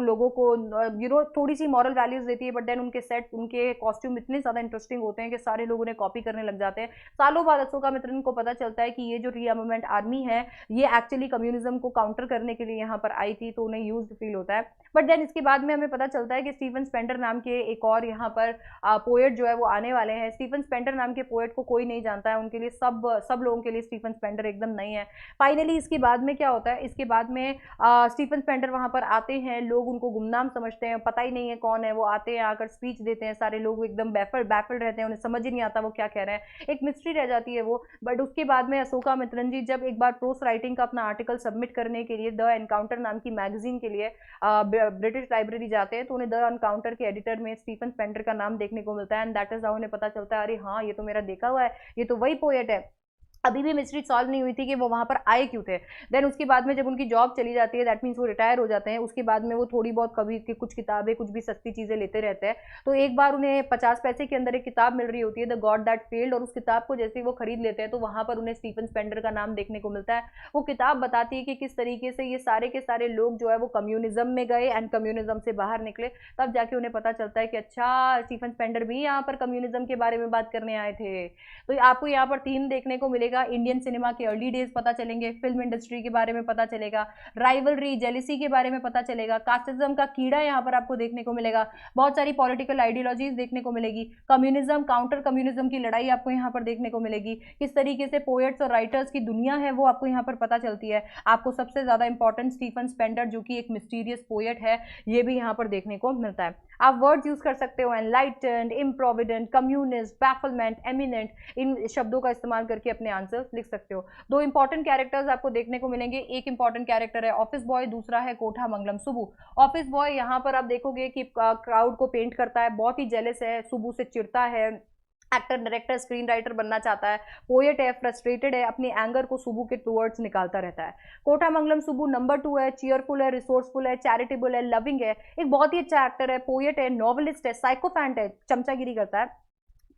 लोगों को थोड़ी सी मॉरल वैल्यूज देती है, बट देन उनके सेट, उनके कॉस्ट्यूम इतने ज़्यादा इंटरेस्टिंग होते हैं कि सारे लोग उन्हें कॉपी करने लग जाते हैं। सालों बाद अशोका मित्रन को पता चलता है कि ये जो रीआर्मामेंट आर्मी है, ये एक्चुअली कम्युनिज्म को काउंटर करने के लिए यहाँ पर आई थी, तो उन्हें यूज्ड फील होता है। बट देन इसके बाद में हमें पता चलता है कि स्टीफन स्पेंडर नाम के एक और यहाँ पर पोएट जो है वो आने वाले हैं। स्टीफन स्पेंडर नाम के पोएट को कोई नहीं जानता है, उनके लिए सब लोगों के लिए स्टीफन स्पेंडर एकदम नहीं है। फाइनली इसके बाद में क्या होता है, इसके बाद में स्टीफन स्पेंडर वहाँ पर आते हैं, लोग उनको गुमनाम समझते हैं, पता ही नहीं है कौन है वो। आते हैं, आकर स्पीच देते हैं, सारे लोग एकदम बैफल्ड रहते हैं, उन्हें समझ ही नहीं आता वो क्या कह रहे हैं, एक मिस्ट्री रह जाती है वो। बट उसके बाद में अशोका मित्रन जी जब एक बार प्रोस राइटिंग का अपना आर्टिकल सबमिट करने के लिए द एनकाउंटर नाम की मैगजीन के लिए ब्रिटिश लाइब्रेरी जाते हैं, तो उन्हें द एनकाउंटर के एडिटर में स्टीफन स्पेंडर का नाम देखने को मिलता है, एंड दैट इज हाउ उन्हें पता चलता है, अरे हाँ ये तो मेरा देखा हुआ है, ये तो वही पोएट है। अभी भी मिस्ट्री सॉल्व नहीं हुई थी कि वो वहाँ पर आए क्यों थे। देन उसके बाद में जब उनकी जॉब चली जाती है, दैट मीन्स वो रिटायर हो जाते हैं, उसके बाद में वो थोड़ी बहुत कभी की कुछ किताबें, कुछ भी सस्ती चीज़ें लेते रहते हैं। तो एक बार उन्हें 50 पैसे के अंदर एक किताब मिल रही होती है, द गॉड दैट फेल्ड, और उस किताब को जैसे ही वो खरीद लेते हैं तो वहाँ पर उन्हें स्टीफन स्पेंडर का नाम देखने को मिलता है। वो किताब बताती है कि किस तरीके से ये सारे के सारे लोग जो है वो कम्युनिज्म में गए एंड कम्युनिज्म से बाहर निकले, तब जाके उन्हें पता चलता है कि अच्छा स्टीफन स्पेंडर भी यहाँ पर कम्युनिज्म के बारे में बात करने आए थे। तो आपको यहाँ पर थीम देखने को मिलेगा, इंडियन सिनेमा के अर्ली डेज पता चलेंगे, फिल्म इंडस्ट्री के बारे में पता चलेगा, राइवलरी जेलिसी के बारे में पता चलेगा, कास्टिज्म का कीड़ा यहाँ पर आपको देखने को मिलेगा, बहुत सारी पॉलिटिकल आइडियोलॉजीज देखने को मिलेगी, कम्युनिज्म काउंटर कम्युनिज्म की लड़ाई आपको यहाँ पर देखने को मिलेगी, किस तरीके से पोएट्स और राइटर्स की दुनिया है वो आपको यहाँ पर पता चलती है। आपको सबसे ज्यादा इंपॉर्टेंट स्टीफन स्पेंडर जो कि एक मिस्टीरियस पोएट है, ये भी यहाँ पर देखने को मिलता है। आप वर्ड्स यूज कर सकते हो, एनलाइटेंड, इम्प्रोविडेंट, कम्युनिस्ट, बैफलमेंट, एमिनेंट, इन शब्दों का इस्तेमाल करके अपने आंसर लिख सकते हो। 2 इंपॉर्टेंट कैरेक्टर्स आपको देखने को मिलेंगे, एक इंपॉर्टेंट कैरेक्टर है ऑफिस बॉय, दूसरा है कोटामंगलम सुब्बू। ऑफिस बॉय यहाँ पर आप देखोगे कि क्राउड को पेंट करता है, बहुत ही जेलस है, सुब्बू से चिढ़ता है, एक्टर, डायरेक्टर, स्क्रीन राइटर बनना चाहता है, पोएट है, फ्रस्ट्रेटेड है, अपने एंगर को सुब्बू के टूवर्ड्स निकालता रहता है। कोटामंगलम सुब्बू नंबर 2 है, चीयरफुल है, रिसोर्सफुल है, चैरिटेबल है, लविंग है, एक बहुत ही अच्छा एक्टर है, पोएट है, नॉवलिस्ट है, साइकोफैंट है, चमचागिरी करता है,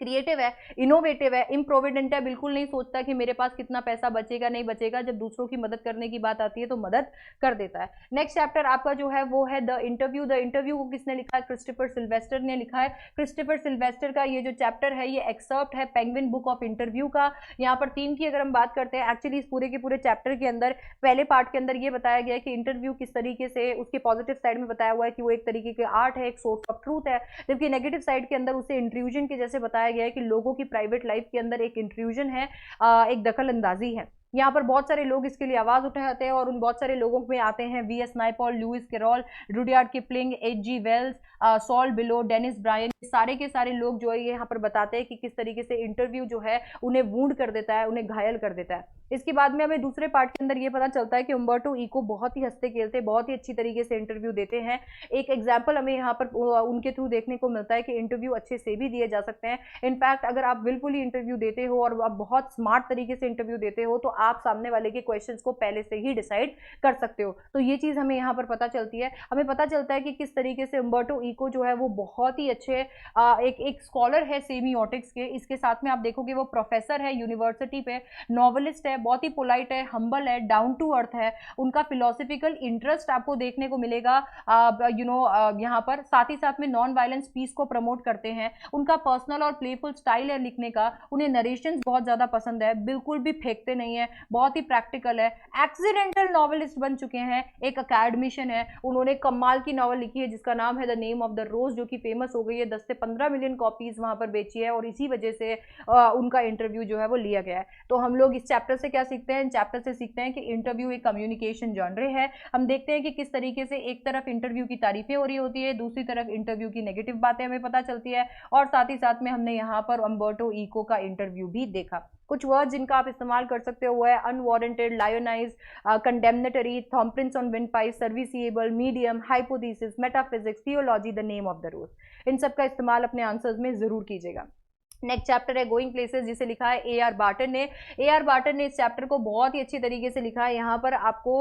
क्रिएटिव है, इनोवेटिव है, इम्प्रोविडेंट है, बिल्कुल नहीं सोचता कि मेरे पास कितना पैसा बचेगा नहीं बचेगा, जब दूसरों की मदद करने की बात आती है तो मदद कर देता है। नेक्स्ट चैप्टर आपका जो है वो है द इंटरव्यू। द इंटरव्यू को किसने लिखा है? क्रिस्टोफर सिल्वेस्टर ने लिखा है। क्रिस्टोफर सिल्वेस्टर का ये जो चैप्टर है ये एक्सर्प्ट है पेंगुइन बुक ऑफ इंटरव्यू का। यहाँ पर थीम की अगर हम बात करते हैं, एक्चुअली इस पूरे के पूरे चैप्टर के अंदर पहले पार्ट के अंदर ये बताया गया है कि इंटरव्यू किस तरीके से, उसके पॉजिटिव साइड में बताया हुआ है कि वो एक तरीके के आर्ट है, एक सोर्स ऑफ ट्रूथ है, जबकि नेगेटिव साइड के अंदर उसे इंट्रूजन के जैसे बताया गया है कि लोगों की प्राइवेट लाइफ के अंदर एक इंट्रूजन है, एक दखल अंदाजी है। यहाँ पर बहुत सारे लोग इसके लिए आवाज उठाते हैं और उन बहुत सारे लोगों में आते हैं V S. Naipaul, Lewis Carroll, Rudyard Kipling, H.G. Wells, Saul Bellow, Dennis Brian, सारे के सारे लोग जो है ये यहाँ पर बताते हैं कि किस तरीके से इंटरव्यू जो है उन्हें वूंड कर देता है, उन्हें घायल कर देता है। इसके बाद में हमें दूसरे पार्ट के अंदर ये पता चलता है कि उम्बर्टो इको बहुत ही हंसते खेलते, बहुत ही अच्छी तरीके से इंटरव्यू देते हैं। एक एग्जाम्पल हमें यहाँ पर उनके थ्रू देखने को मिलता है कि इंटरव्यू अच्छे से भी दिए जा सकते हैं। इनफैक्ट अगर आप बिल्कुल ही इंटरव्यू देते हो और आप बहुत स्मार्ट तरीके से इंटरव्यू देते हो तो आप सामने वाले के क्वेश्चंस को पहले से ही डिसाइड कर सकते हो। तो ये चीज हमें यहाँ पर पता चलती है। हमें पता चलता है कि किस तरीके से उम्बर्टो इको जो है वो बहुत ही अच्छे एक स्कॉलर है सेमियोटिक्स के। इसके साथ में आप देखोगे वो प्रोफेसर है यूनिवर्सिटी पे, नॉवेलिस्ट है, बहुत ही पोलाइट है, हम्बल है, डाउन टू अर्थ है। उनका फिलोसफिकल इंटरेस्ट आपको देखने को मिलेगा यहाँ पर। साथ ही साथ में नॉन वायलेंस पीस को प्रमोट करते हैं। उनका पर्सनल और प्लेफुल स्टाइल है लिखने का। उन्हें नरेशंस बहुत ज्यादा पसंद है, बिल्कुल भी फेंकते नहीं है, बहुत ही प्रैक्टिकल है। एक्सीडेंटल नॉवेलिस्ट बन चुके हैं, एक अकेडमिशियन है। उन्होंने कमाल की नॉवल लिखी है जिसका नाम है द नेम ऑफ द रोज, जो कि फेमस हो गई है, 10 से 15 मिलियन कॉपीज वहां पर बेची है और इसी वजह से उनका इंटरव्यू जो है वो लिया गया है। तो हम लोग इस चैप्टर से क्या सीखते हैं? इन चैप्टर से सीखते हैं कि इंटरव्यू एक कम्युनिकेशन जॉनरे है। हम देखते हैं कि किस तरीके से एक तरफ इंटरव्यू की तारीफें हो रही होती है, दूसरी तरफ इंटरव्यू की नेगेटिव बातें हमें पता चलती है, और साथ ही साथ में हमने यहाँ पर उम्बर्टो इको का इंटरव्यू भी देखा। कुछ वर्ड जिनका आप इस्तेमाल कर सकते हो वो है unwarranted, lionize, condemnatory, thumbprints on windpipe, serviceable, medium, hypothesis, metaphysics, theology, the name of the rose. इन सब का इस्तेमाल अपने आंसर्स में जरूर कीजिएगा। नेक्स्ट चैप्टर है गोइंग प्लेसेस, जिसे लिखा है ए आर बार्टन ने। ए आर बार्टन ने इस चैप्टर को बहुत ही अच्छी तरीके से लिखा है। यहाँ पर आपको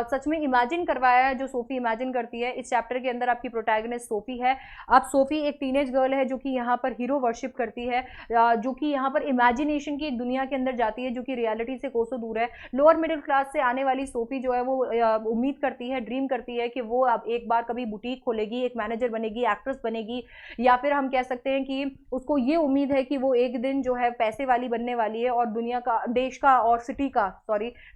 सच में इमेजिन करवाया है जो सोफी इमेजिन करती है। इस चैप्टर के अंदर आपकी प्रोटैगनिस्ट सोफी है। अब सोफी एक टीनेज गर्ल है जो कि यहाँ पर हीरो वर्शिप करती है, जो कि यहाँ पर इमेजिनेशन की एक दुनिया के अंदर जाती है जो कि रियलिटी से कोसों दूर है। लोअर मिडिल क्लास से आने वाली सोफी जो है वो उम्मीद करती है, ड्रीम करती है कि वो अब एक बार कभी बुटीक खोलेगी, एक मैनेजर बनेगी, एक्ट्रेस बनेगी, या फिर हम कह सकते हैं कि उसको ये उम्मीद है कि वो एक दिन जो है पैसे वाली बनने वाली है और दुनिया का, देश का और सिटी का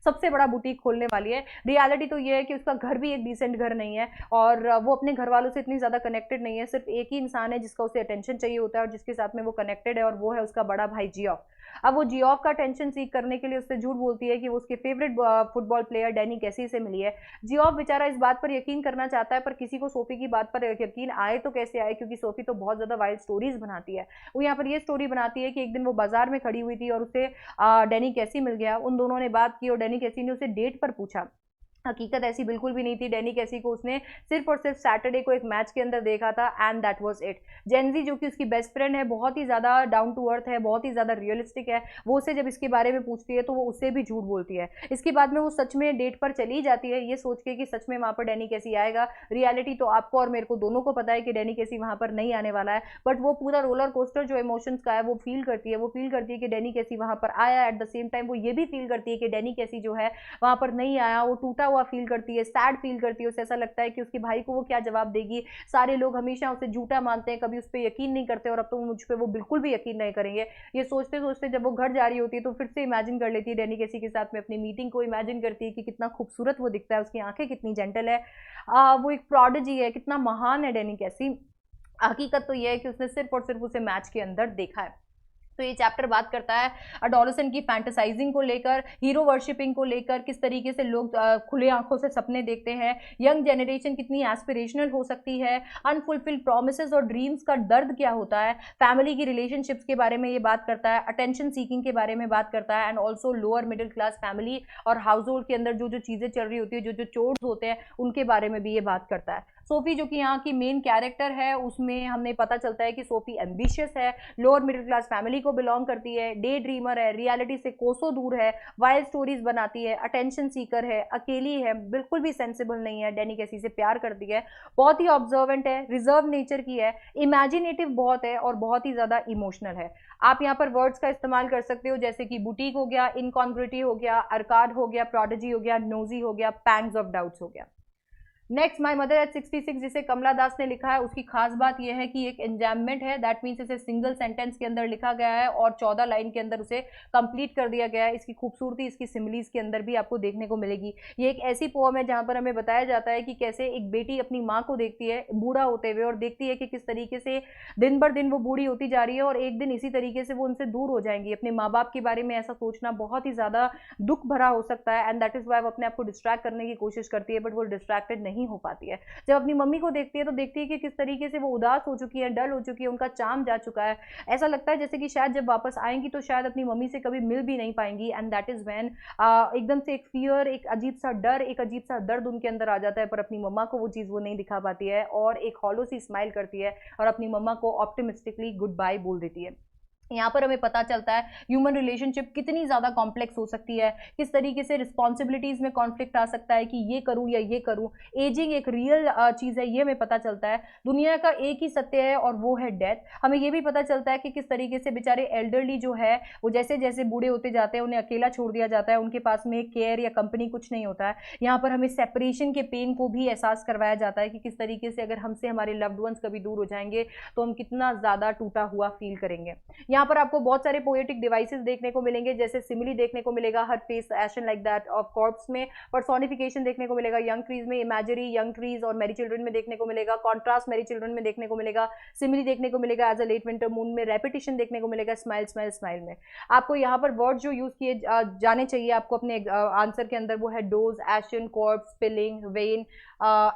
सबसे बड़ा बुटीक खोलने वाली है। रियलिटी तो ये है कि उसका घर भी एक डिसेंट घर नहीं है और वो अपने घर वालों से इतनी ज़्यादा कनेक्टेड नहीं है। सिर्फ एक ही इंसान है जिसका उसे अटेंशन चाहिए होता है और जिसके साथ में वो कनेक्टेड है, और वो है उसका बड़ा भाई जियोफ। अब वो जियोफ का अटेंशन सीख करने के लिए उससे झूठ बोलती है कि वो उसके फेवरेट फुटबॉल प्लेयर डैनी कैसी से मिली है। जियोफ बेचारा इस बात पर यकीन करना चाहता है, पर किसी को सोफी की बात पर यकीन आए तो कैसे आए, क्योंकि सोफी तो बहुत ज़्यादा वाइल्ड स्टोरीज बनाती है। वो यहाँ पर ये स्टोरी बनाती है कि एक दिन वो बाजार में खड़ी हुई थी और उसे डैनी कैसी मिल गया। उन दोनों ने बात की और डैनी कैसी ने उसे डेट पर पूछा। हकीकत ऐसी बिल्कुल भी नहीं थी। डैनी कैसी को उसने सिर्फ और सिर्फ सैटरडे को एक मैच के अंदर देखा था, and that was it. Gen Z जो कि उसकी बेस्ट फ्रेंड है, बहुत ही ज़्यादा डाउन टू अर्थ है, बहुत ही ज़्यादा रियलिस्टिक है, वो उसे जब इसके बारे में पूछती है तो वो उससे भी झूठ बोलती है। इसके बाद में वो सच में डेट पर चली जाती है, ये सोच के कि सच में वहाँ पर डैनी कैसी आएगा। रियलिटी तो आपको और मेरे को दोनों को पता है कि डैनी कैसी वहाँ पर नहीं आने वाला है, बट वो पूरा रोलर कोस्टर जो इमोशंस का है वो फील करती है। वो फील करती है कि डैनी कैसी वहाँ पर आया, एट द सेम टाइम वो ये भी फील करती है कि डैनी कैसी जो है वहाँ पर नहीं आया। वो टूटा हुआ फील करती है, सैड फील करती है। उसे ऐसा लगता है कि उसके भाई को वो क्या जवाब देगी। सारे लोग हमेशा उसे झूठा मानते हैं, कभी उस पर यकीन नहीं करते, और अब तो मुझ पर वो बिल्कुल भी यकीन नहीं करेंगे। ये सोचते सोचते जब वो घर जा रही होती है तो फिर से इमेजिन कर लेती है डैनी कैसी के साथ में अपनी मीटिंग को। इमेजिन करती है कि कितना खूबसूरत वो दिखता है, उसकी आंखें कितनी जेंटल है, वो एक प्रोडिजी है, कितना महान है डैनी कैसी। हकीकत तो यह है कि उसने सिर्फ और सिर्फ उसे मैच के अंदर देखा है। तो ये चैप्टर बात करता है अडोलेसेंट की फैंटेसाइजिंग को लेकर, हीरो वर्शिपिंग को लेकर, किस तरीके से लोग खुले आंखों से सपने देखते हैं, यंग जनरेशन कितनी एस्पिरेशनल हो सकती है, अनफुलफिल्ड प्रोमिसेस और ड्रीम्स का दर्द क्या होता है, फैमिली की रिलेशनशिप्स के बारे में ये बात करता है, अटेंशन सीकिंग के बारे में बात करता है, and also lower middle class family और हाउस होल्ड के अंदर जो जो चीज़ें चल रही होती है, जो जो चोर्स होते हैं, उनके बारे में भी ये बात करता है। सोफी जो कि यहाँ की मेन कैरेक्टर है, उसमें हमें पता चलता है कि सोफी एम्बिशियस है, लोअर मिडिल क्लास फैमिली को बिलोंग करती है, डे ड्रीमर है, रियलिटी से कोसों दूर है, वाइल्ड स्टोरीज बनाती है, अटेंशन सीकर है, अकेली है, बिल्कुल भी सेंसिबल नहीं है, डैनी कैसी से प्यार करती है, बहुत ही ऑब्जर्वेंट है, रिजर्व नेचर की है, इमेजिनेटिव बहुत है और बहुत ही ज़्यादा इमोशनल है। आप यहाँ पर वर्ड्स का इस्तेमाल कर सकते हो जैसे कि बुटीक हो गया, इनकॉन्ग्रुइटी हो गया, अरकाड हो गया, प्रोडिजी हो गया, नोजी हो गया, पैंग्स ऑफ डाउट्स हो गया। नेक्स्ट माई मदर एट 66 जिसे कमला दास ने लिखा है, उसकी खास बात यह है कि एक एंजाममेंट है, दैट मीन्स इसे सिंगल सेंटेंस के अंदर लिखा गया है और 14 लाइन के अंदर उसे कंप्लीट कर दिया गया है। इसकी खूबसूरती इसकी सिमिलीज के अंदर भी आपको देखने को मिलेगी। ये एक ऐसी पोएम है जहाँ पर हमें बताया जाता है कि कैसे एक बेटी अपनी माँ को देखती है बूढ़ा होते हुए और देखती है कि किस तरीके से दिन बर दिन वो बूढ़ी होती जा रही है और एक दिन इसी तरीके से वो उनसे दूर हो जाएंगी। अपने माँ बाप के बारे में ऐसा सोचना बहुत ही ज़्यादा दुख भरा हो सकता है, एंड दैट इज़ वाई वो अपने आप को डिस्ट्रैक्ट करने की कोशिश करती है, बट वो डिस्ट्रैक्टेड नहीं हो पाती है। जब अपनी मम्मी को देखती है तो देखती है कि किस तरीके से वो उदास हो चुकी है, डल हो चुकी है, उनका चार्म जा चुका है। ऐसा लगता है जैसे कि शायद जब वापस आएंगी तो शायद अपनी मम्मी से कभी मिल भी नहीं पाएंगी, एंड दैट इज व्हेन एकदम से एक फियर, एक अजीब सा डर, एक अजीब सा दर्द उनके अंदर आ जाता है, पर अपनी मम्मा को वो चीज़ वो नहीं दिखा पाती है और एक हॉलो सी स्माइल करती है और अपनी मम्मा को ऑप्टिमिस्टिकली गुड बाय बोल देती है। यहाँ पर हमें पता चलता है ह्यूमन रिलेशनशिप कितनी ज़्यादा कॉम्प्लेक्स हो सकती है, किस तरीके से रिस्पॉन्सिबिलिटीज़ में कॉन्फ्लिक्ट आ सकता है कि ये करूँ या ये करूँ। एजिंग एक रियल चीज़ है, ये हमें पता चलता है। दुनिया का एक ही सत्य है और वो है डेथ। हमें ये भी पता चलता है कि किस तरीके से बेचारे एल्डरली जो है वो जैसे जैसे बूढ़े होते जाते हैं उन्हें अकेला छोड़ दिया जाता है, उनके पास में केयर या कंपनी कुछ नहीं होता है। यहाँ पर हमें सेपरेशन के पेन को भी एहसास करवाया जाता है कि किस तरीके से अगर हमसे हमारे लव्ड वंस कभी दूर हो जाएंगे तो हम कितना ज़्यादा टूटा हुआ फील करेंगे। यहाँ पर आपको बहुत सारे पोएटिक डिवाइसेस देखने को मिलेंगे, जैसे सिमिली देखने को मिलेगा, her face ashen like that of corpse में, पर्सोनिफिकेशन देखने को मिलेगा यंग ट्रीज में, इमेजरी यंग ट्रीज और मैरी चिल्ड्रन में देखने को मिलेगा, कॉन्ट्रास्ट मैरी चिल्ड्रन में देखने को मिलेगा, सिमिली देखने को मिलेगा as a late winter moon में, रेपिटेशन देखने को मिलेगा स्माइल स्माइल स्माइल में। आपको यहाँ पर वर्ड जो यूज किए जाने चाहिए आपको अपने आंसर के अंदर वो है doze, ashen, corpse, spilling, vein,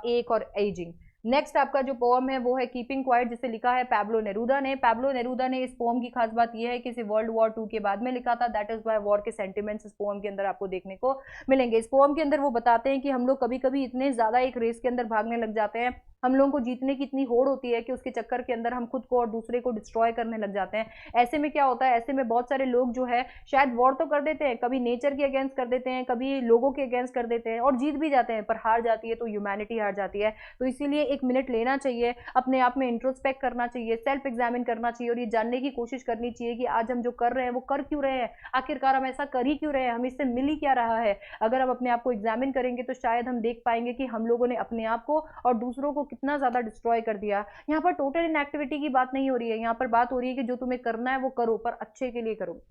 एक और एजिंग। नेक्स्ट आपका जो पोम है वो है कीपिंग क्वाइट, जिसे लिखा है पैब्लो नेरूदा ने। पैब्लो नेरूदा ने इस पोम की खास बात यह है कि इसे वर्ल्ड वॉर 2 के बाद में लिखा था, दैट इज वाई वॉर के सेंटिमेंट्स इस पोम के अंदर आपको देखने को मिलेंगे। इस पोम के अंदर वो बताते हैं कि हम लोग कभी कभी इतने ज्यादा एक रेस के अंदर भागने लग जाते हैं, हम लोगों को जीतने की इतनी होड़ होती है कि उसके चक्कर के अंदर हम खुद को और दूसरे को डिस्ट्रॉय करने लग जाते हैं। ऐसे में क्या होता है, ऐसे में बहुत सारे लोग जो है शायद वॉर तो कर देते हैं, कभी नेचर के अगेंस्ट कर देते हैं, कभी लोगों के अगेंस्ट कर देते हैं और जीत भी जाते हैं, पर हार जाती है तो ह्यूमैनिटी हार जाती है। तो इसीलिए एक मिनट लेना चाहिए, अपने आप में इंट्रोस्पेक्ट करना चाहिए, सेल्फ एग्जामिन करना चाहिए और ये जानने की कोशिश करनी चाहिए कि आज हम जो कर रहे हैं वो कर क्यों रहे हैं, आखिरकार हम ऐसा कर ही क्यों रहे हैं, हमें इससे मिल ही क्या रहा है। अगर हम अपने आप को एग्जामिन करेंगे तो शायद हम देख पाएंगे कि हम लोगों ने अपने आप को और दूसरों को कितना ज्यादा डिस्ट्रॉय कर दिया। यहाँ पर टोटल इनएक्टिविटी की बात नहीं हो रही है, यहाँ पर बात हो रही है कि जो तुम्हें करना है वो करो, पर अच्छे के लिए करो,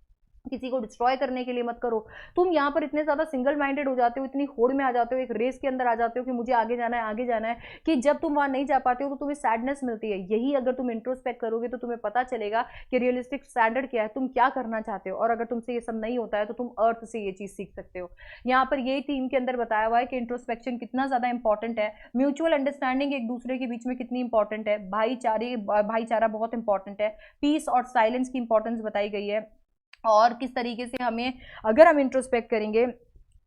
किसी को डिस्ट्रॉय करने के लिए मत करो। तुम यहाँ पर इतने ज्यादा सिंगल माइंडेड हो जाते हो, इतनी होड़ में आ जाते हो, एक रेस के अंदर आ जाते हो कि मुझे आगे जाना है आगे जाना है, कि जब तुम वहां नहीं जा पाते हो तो तुम्हें सैडनेस मिलती है। यही अगर तुम इंट्रोस्पेक्ट करोगे तो तुम्हें पता चलेगा कि रियलिस्टिक स्टैंडर्ड क्या है, तुम क्या करना चाहते हो, और अगर तुमसे ये सब नहीं होता है तो तुम अर्थ से ये चीज सीख सकते हो। यहाँ पर यही थीम के अंदर बताया हुआ है कि इंट्रोस्पेक्शन कितना ज्यादा इंपॉर्टेंट है, म्यूचुअल अंडरस्टैंडिंग एक दूसरे के बीच में कितनी इंपॉर्टेंट है, भाईचारा बहुत इंपॉर्टेंट है, पीस और साइलेंस की इंपॉर्टेंस बताई गई है, और किस तरीके से हमें अगर हम इंट्रोस्पेक्ट करेंगे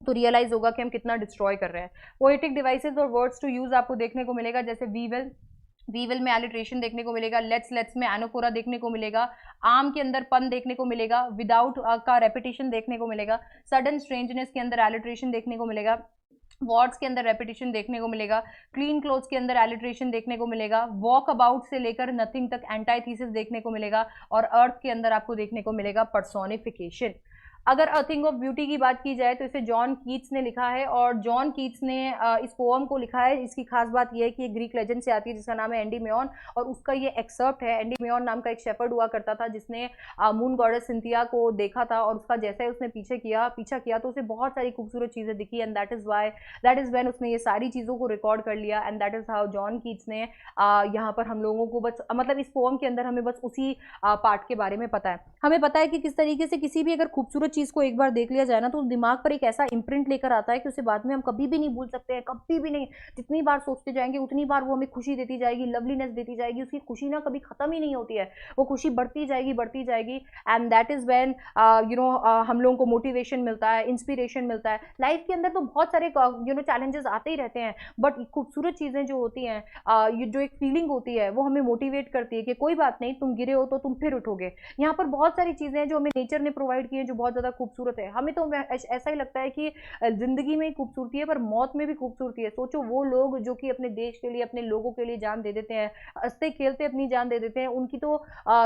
तो रियलाइज होगा कि हम कितना डिस्ट्रॉय कर रहे हैं। पोएटिक डिवाइसेस और वर्ड्स टू यूज आपको देखने को मिलेगा, जैसे वी विल में एलिट्रेशन देखने को मिलेगा, लेट्स में एनोफोरा देखने को मिलेगा, आम के अंदर पन देखने को मिलेगा, विदाउट का रेपिटेशन देखने को मिलेगा, सडन स्ट्रेंजनेस के अंदर एलिट्रेशन देखने को मिलेगा, वॉर्ड्स के अंदर रेपिटेशन देखने को मिलेगा, क्लीन क्लोथ्स के अंदर एलिट्रेशन देखने को मिलेगा, वॉक अबाउट से लेकर नथिंग तक एंटाइथीसिस देखने को मिलेगा, और अर्थ के अंदर आपको देखने को मिलेगा पर्सोनिफिकेशन। अगर अ थिंग ऑफ ब्यूटी की बात की जाए तो इसे जॉन कीट्स ने लिखा है, और जॉन कीट्स ने इस पोअम को लिखा है। इसकी खास बात यह है कि ये ग्रीक लेजेंड से आती है जिसका नाम है एंडीमेयन, और उसका ये एक्सर्प्ट है। एंडीमेयन नाम का एक शेफर्ड हुआ करता था जिसने मून गॉडेस सिंथिया को देखा था, और उसका जैसे उसने पीछा किया तो उसे बहुत सारी खूबसूरत चीजें दिखी, एंड दैट इज व्हेन उसने ये सारी चीजों को रिकॉर्ड कर लिया, and that is how John Keats ने यहाँ पर हम लोगों को बस मतलब इस पोअम के अंदर हमें बस उसी पार्ट के बारे में पता है। हमें पता है कि किस तरीके से किसी भी अगर खूबसूरत चीज को एक बार देख लिया जाए ना तो उस दिमाग पर एक ऐसा इंप्रिंट लेकर आता है कि उसे बाद में हम कभी भी नहीं भूल सकते हैं, कभी भी नहीं। जितनी बार सोचते जाएंगे उतनी बार वो हमें खुशी देती जाएगी, लवलीनेस देती जाएगी, उसकी खुशी ना कभी खत्म ही नहीं होती है, वो खुशी बढ़ती जाएगी, एंड दैट इज व्हेन हम लोगों को मोटिवेशन मिलता है, इंस्पिरेशन मिलता है। लाइफ के अंदर तो बहुत सारे चैलेंजेस आते ही रहते हैं, बट खूबसूरत चीजें जो होती हैं, ये जो एक फीलिंग होती है वो हमें मोटिवेट करती है कि कोई बात नहीं, तुम गिरे हो तो तुम फिर उठोगे। यहाँ पर बहुत सारी चीजें हैं जो हमें नेचर ने प्रोवाइड की है जो बहुत ज्यादा खूबसूरत है। हमें तो ऐसा ही लगता है कि जिंदगी में खूबसूरती है पर मौत में भी खूबसूरती है। सोचो वो लोग जो कि अपने देश के लिए, अपने लोगों के लिए जान दे देते हैं, हंसते खेलते अपनी जान दे देते हैं, उनकी तो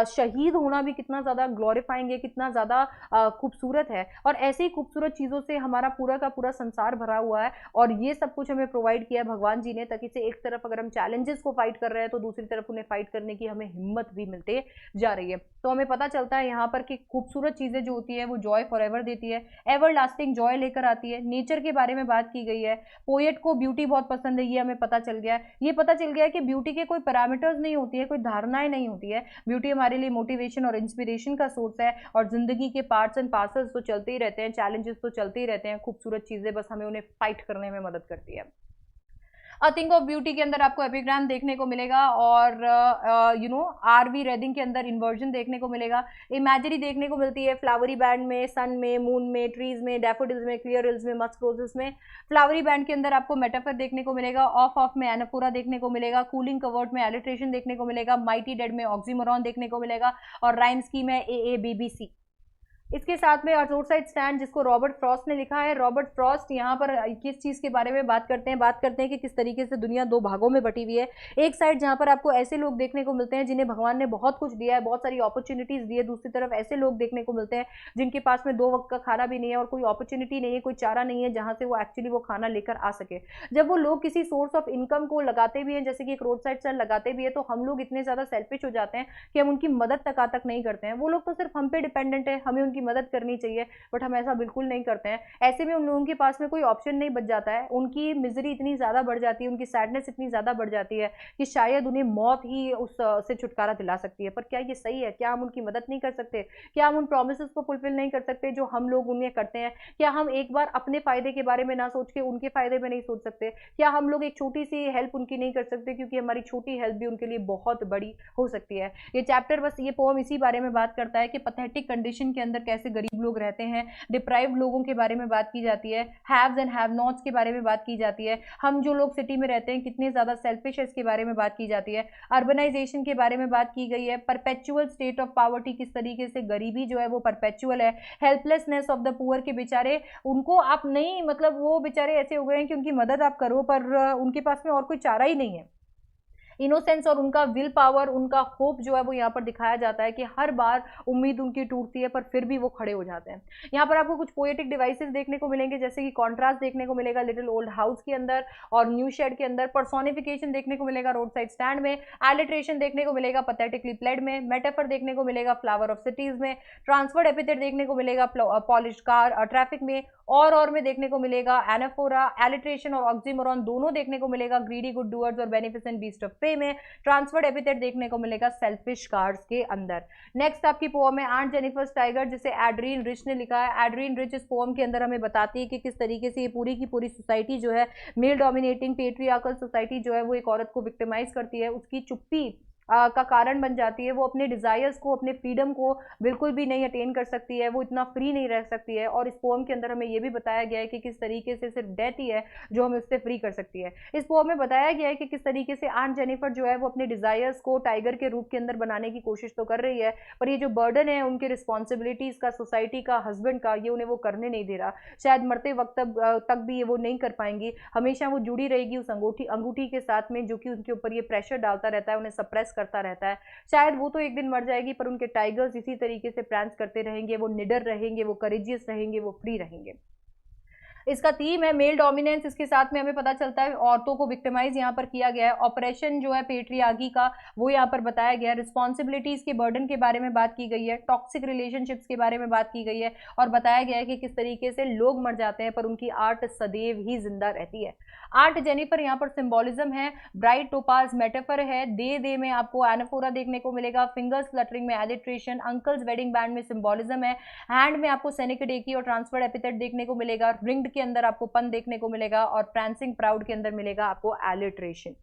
शहीद होना भी कितना ज्यादा ग्लोरीफाइंग है, कितना ज्यादा खूबसूरत है। और ऐसे ही खूबसूरत चीजों से हमारा पूरा का पूरा संसार भरा हुआ है, और ये सब कुछ हमें प्रोवाइड किया है भगवान जी ने, ताकि से एक तरफ अगर हम चैलेंजेस को फाइट कर रहे हैं तो दूसरी तरफ उन्हें फाइट करने की हमें हिम्मत भी मिलते जा रही है। तो हमें पता चलता है यहाँ पर कि खूबसूरत चीजें जो होती है वो जॉय फॉर एवर देती है, एवर लास्टिंग जॉय लेकर आती है। नेचर के बारे में बात की गई है, पोएट को ब्यूटी बहुत पसंद है, ये हमें पता चल गया है। ये पता चल गया है कि ब्यूटी के कोई पैरामीटर्स नहीं होती है, कोई धारणाएं नहीं होती है। ब्यूटी हमारे लिए मोटिवेशन और इंस्पिरेशन का सोर्स है, और जिंदगी के पार्ट्स एंड पार्सल्स तो चलते ही रहते हैं, चैलेंजेस तो चलते ही रहते हैं, खूबसूरत चीजें बस हमें उन्हें फाइट करने में मदद करती है। अ थिंग ऑफ ब्यूटी के अंदर आपको एपिग्राम देखने को मिलेगा, और आरवी रेडिंग के अंदर इन्वर्जन देखने को मिलेगा। इमेजरी देखने को मिलती है फ्लावरी बैंड में, सन में, मून में, ट्रीज में, डैफोडिल्स में, क्लियर हिल्स में, मस्क रोजेस में। फ्लावरी बैंड के अंदर आपको मेटाफर देखने को मिलेगा, ऑफ में एनाफोरा देखने को मिलेगा, कूलिंग कवर्ट में एलिट्रेशन देखने को मिलेगा, माइटी डेड में ऑक्सीमोरॉन देखने को मिलेगा, और राइम स्कीम है AABBC। इसके साथ में रोड साइड स्टैंड जिसको रॉबर्ट फ्रॉस्ट ने लिखा है। रॉबर्ट फ्रॉस्ट यहाँ पर किस चीज़ के बारे में बात करते हैं कि किस तरीके से दुनिया दो भागों में बटी हुई है। एक साइड जहाँ पर आपको ऐसे लोग देखने को मिलते हैं जिन्हें भगवान ने बहुत कुछ दिया है, बहुत सारी अपॉर्चुनिटीज दी है। दूसरी तरफ ऐसे लोग देखने को मिलते हैं जिनके पास में 2 वक्त का खाना भी नहीं है और कोई अपॉर्चुनिटी नहीं है, कोई चारा नहीं है जहाँ से वो एक्चुअली वो खाना लेकर आ सके। जब वो लोग किसी सोर्स ऑफ इनकम को लगाते भी हैं, जैसे कि एक रोड साइड स्टैंड लगाते भी है, तो हम लोग इतने ज़्यादा सेल्फिश हो जाते हैं कि हम उनकी मदद तक नहीं करते हैं। वो लोग तो सिर्फ हम पे डिपेंडेंट है, हमें उनकी उनकी मदद करनी चाहिए, बट हम ऐसा बिल्कुल नहीं करते हैं। ऐसे में उन लोगों के पास में कोई ऑप्शन नहीं बच जाता है, उनकी मिजरी इतनी ज़्यादा बढ़ जाती है, उनकी सैडनेस इतनी ज़्यादा बढ़ जाती है कि शायद उन्हें मौत ही उस से छुटकारा दिला सकती है। पर क्या ये सही है? क्या हम उनकी मदद नहीं कर सकते? क्या हम उन प्रोमिस को फुलफिल नहीं कर सकते जो हम लोग उन्हें करते हैं? क्या हम एक बार अपने फायदे के बारे में ना सोच के उनके फायदे में नहीं सोच सकते? क्या हम लोग एक छोटी सी हेल्प उनकी नहीं कर सकते, क्योंकि हमारी छोटी हेल्प भी उनके लिए बहुत बड़ी हो सकती है। ये चैप्टर बस, ये पोम इसी बारे में बात करता है कि पैथेटिक कंडीशन के अंदर कैसे गरीब लोग रहते हैं, डिप्राइव्ड लोगों के बारे में बात की जाती है, हैव्स एंड हैव नॉट्स के बारे में बात की जाती है, हम जो लोग सिटी में रहते हैं कितने ज्यादा सेल्फिश है इसके बारे में बात की जाती है, अर्बनाइजेशन के बारे में बात की गई है, परपेचुअल स्टेट ऑफ पॉवर्टी, किस तरीके से गरीबी जो है वो परपेचुअल है, हेल्पलेसनेस ऑफ द पुअर के बेचारे, उनको आप नहीं, मतलब वो बेचारे ऐसे हो गए हैं कि उनकी मदद आप करो पर उनके पास में और कोई चारा ही नहीं है। इनोसेंस और उनका विल पावर, उनका होप जो है वो यहाँ पर दिखाया जाता है कि हर बार उम्मीद उनकी टूटती है पर फिर भी वो खड़े हो जाते हैं। यहाँ पर आपको कुछ पोएटिक डिवाइसेस देखने को मिलेंगे, जैसे कि कॉन्ट्रास्ट देखने को मिलेगा लिटिल ओल्ड हाउस के अंदर और न्यू शेड के अंदर, पर्सोनिफिकेशन देखने को मिलेगा रोड साइड स्टैंड में, एलिट्रेशन देखने को मिलेगा पैथेटिकली प्लेड में, मेटाफर देखने को मिलेगा फ्लावर ऑफ सिटीज में, ट्रांसफर्ड एपिथेट देखने को मिलेगा पॉलिश्ड कार ट्रैफिक में, और में देखने को मिलेगा एनाफोरा, एलिट्रेशन और ऑक्सीमोरॉन दोनों देखने को मिलेगा ग्रीडी गुड डूअर्स और बेनिफिसेंट बीस्ट ऑफ प्रे में, ट्रांसफर्ड एपिथेट देखने को मिलेगा सेल्फिश कार्ड्स के अंदर। नेक्स्ट आपकी पोएम है आंट जेनिफर्स टाइगर, जिसे एड्रीन रिच ने लिखा है। एड्रीन रिच इस पोएम के अंदर हमें बताती है कि किस तरीके से ये पूरी की पूरी सोसाइटी जो है, मेल डोमिनेटिंग पेट्रियार्कल सोसाइटी जो है वो एक औरत को विक्टिमाइज करती है, उसकी चुप्पी का कारण बन जाती है। वो अपने डिजायर्स को, अपने फ्रीडम को बिल्कुल भी नहीं अटेन कर सकती है, वो इतना फ्री नहीं रह सकती है। और इस पोएम के अंदर हमें ये भी बताया गया है कि किस तरीके से सिर्फ डेथ ही है जो हमें उससे फ्री कर सकती है। इस पोएम में बताया गया है कि किस तरीके से आंट जेनिफर जो है वो अपने डिजायर्स को टाइगर के रूप के अंदर बनाने की कोशिश तो कर रही है, पर ये जो बर्डन है उनके रिस्पॉन्सिबिलिटीज का, सोसाइटी का, हस्बैंड का, ये उन्हें वो करने नहीं दे रहा। शायद मरते वक्त तक भी ये वो नहीं कर पाएंगी, हमेशा वो जुड़ी रहेगी उस अंगूठी के साथ में, जो कि उनके ऊपर ये प्रेशर डालता रहता है, उन्हें सप्रेस करता रहता है। शायद वो तो एक दिन मर जाएगी पर उनके टाइगर्स इसी तरीके से प्रांस करते रहेंगे, वो निडर रहेंगे, वो करेजियस रहेंगे, वो फ्री रहेंगे। इसका थीम है मेल डोमिनेंस। इसके साथ में हमें पता चलता है औरतों को विक्टिमाइज यहाँ पर किया गया है, ऑपरेशन जो है पेट्रियार्की का वो यहाँ पर बताया गया है, रिस्पॉन्सिबिलिटीज के बर्डन के बारे में बात की गई है, टॉक्सिक रिलेशनशिप्स के बारे में बात की गई है, और बताया गया है कि किस तरीके से लोग मर जाते हैं पर उनकी आर्ट सदैव ही जिंदा रहती है। आर्ट जेनिफर यहाँ पर सिंबोलिज्म है, ब्राइट टोपाज मेटाफर है, दे में आपको एनाफोरा देखने को मिलेगा, फिंगर्स फ्लटरिंग में एलिट्रेशन, अंकल्स वेडिंग बैंड में सिंबोलिज्म है, हैंड में आपको सेनिकडेकी और ट्रांसफर्ड एपिथेट देखने को मिलेगा, रिंग्ड के अंदर आपको पन देखने को मिलेगा, और प्रांसिंग प्राउड के अंदर मिलेगा आपको एलिट्रेशन।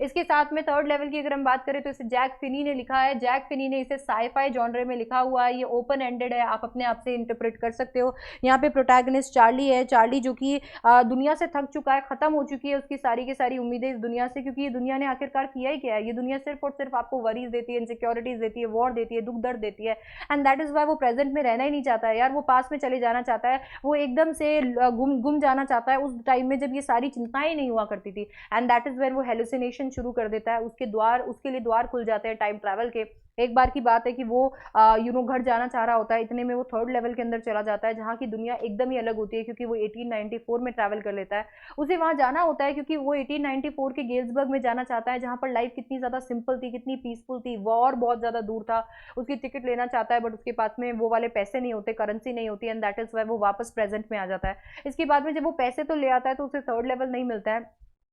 इसके साथ में थर्ड लेवल की अगर हम बात करें तो इसे जैक फिनी ने लिखा है। जैक फिनी ने इसे साईफाई जॉनर में लिखा हुआ है, ये ओपन एंडेड है, आप अपने आप से इंटरप्रेट कर सकते हो। यहाँ पे प्रोटैगनिस्ट चार्ली है, चार्ली जो कि दुनिया से थक चुका है, खत्म हो चुकी है उसकी सारी की सारी उम्मीदें इस दुनिया से, क्योंकि ये दुनिया ने आखिरकार किया ही क्या है, ये दुनिया सिर्फ और सिर्फ आपको वरीज देती है, इनसिक्योरिटीज देती है, वॉर देती है, दुख दर्द देती है, एंड दैट इज वाई वो प्रेजेंट में रहना ही नहीं चाहता है यार, वो पास में चले जाना चाहता है, वो एकदम से गुम जाना चाहता है उस टाइम में जब ये सारी चिंताएं नहीं हुआ करती थी, एंड दैट इज वेयर वो हेलुसिनेशन शुरू कर देता है, उसके लिए द्वार खुल जाते हैं टाइम ट्रैवल के। एक बार की बात है कि वो घर जाना चाह रहा होता है, इतने में वो थर्ड लेवल के अंदर चला जाता है जहाँ की दुनिया एकदम ही अलग होती है, क्योंकि वो 1894 में ट्रैवल कर लेता है। उसे वहाँ जाना होता है क्योंकि वो 1894 के गेल्सबर्ग में जाना चाहता है, जहाँ पर लाइफ कितनी ज़्यादा सिंपल थी, कितनी पीसफुल थी, वॉर बहुत ज़्यादा दूर था। उसकी टिकट लेना चाहता है बट उसके पास में वो वाले पैसे नहीं होते, करेंसी नहीं होती, एंड दैट इज वाई वो वापस प्रेजेंट में आ जाता है। इसके बाद में जब वो पैसे तो ले आता है तो उसे थर्ड लेवल नहीं मिलता है,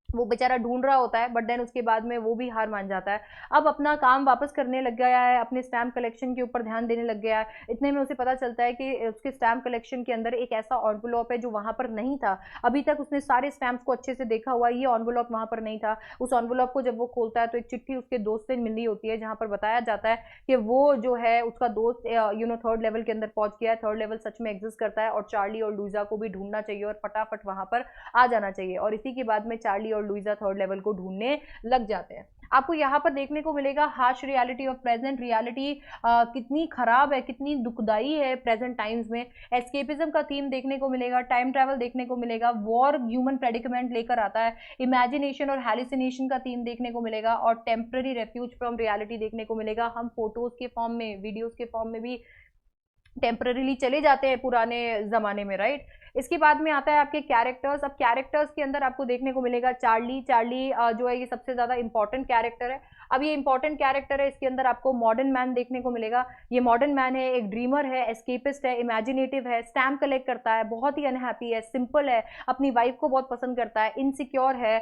वो बेचारा ढूंढ रहा होता है, बट देन उसके बाद में वो भी हार मान जाता है। अब अपना काम वापस करने लग गया है, अपने स्टैम्प कलेक्शन के ऊपर ध्यान देने लग गया है। इतने में उसे पता चलता है कि उसके स्टैम्प कलेक्शन के अंदर एक ऐसा एनवेलप है जो वहां पर नहीं था। अभी तक उसने सारे स्टैम्प्स को अच्छे से देखा हुआ, ये एनवेलप वहां पर नहीं था। उस एनवेलप को जब वो खोलता है तो एक चिट्ठी उसके दोस्त से मिली होती है, जहां पर बताया जाता है कि वो जो है उसका दोस्त थर्ड लेवल के अंदर पहुंच गया है, थर्ड लेवल सच में एग्जिस्ट करता है, और चार्ली और लुइजा को भी ढूंढना चाहिए और फटाफट वहां पर आ जाना चाहिए। और इसी के बाद में चार्ली और लुइजा थर्ड लेवल को ढूंढने लग जाते हैं। आपको यहाँ पर देखने को मिलेगा harsh reality of present reality, कितनी खराब है, कितनी दुखदाई है प्रेजेंट टाइम्स में। एस्केपिज्म का थीम देखने को मिलेगा, टाइम ट्रैवल देखने को मिलेगा, वॉर ह्यूमन प्रेडिकमेंट लेकर आता है, इमेजिनेशन और हैलुसिनेशन का थीम देखने को मिलेगा, और टेम्पररी रेफ्यूज फ्रॉम रियलिटी देखने को मिलेगा। हम फोटोज के फॉर्म में, वीडियोज के फॉर्म में भी टेम्पररीली चले जाते हैं पुराने जमाने में, राइट। इसके बाद में आता है आपके कैरेक्टर्स। अब कैरेक्टर्स के अंदर आपको देखने को मिलेगा चार्ली। चार्ली जो है ये सबसे ज्यादा इंपॉर्टेंट कैरेक्टर है। अब ये इंपॉर्टेंट कैरेक्टर है, इसके अंदर आपको मॉडर्न मैन देखने को मिलेगा। ये मॉडर्न मैन है, एक ड्रीमर है, एस्केपिस्ट है, इमेजिनेटिव है, स्टैम्प कलेक्ट करता है, बहुत ही अनहैप्पी है, सिंपल है, अपनी वाइफ को बहुत पसंद करता है, इनसिक्योर है,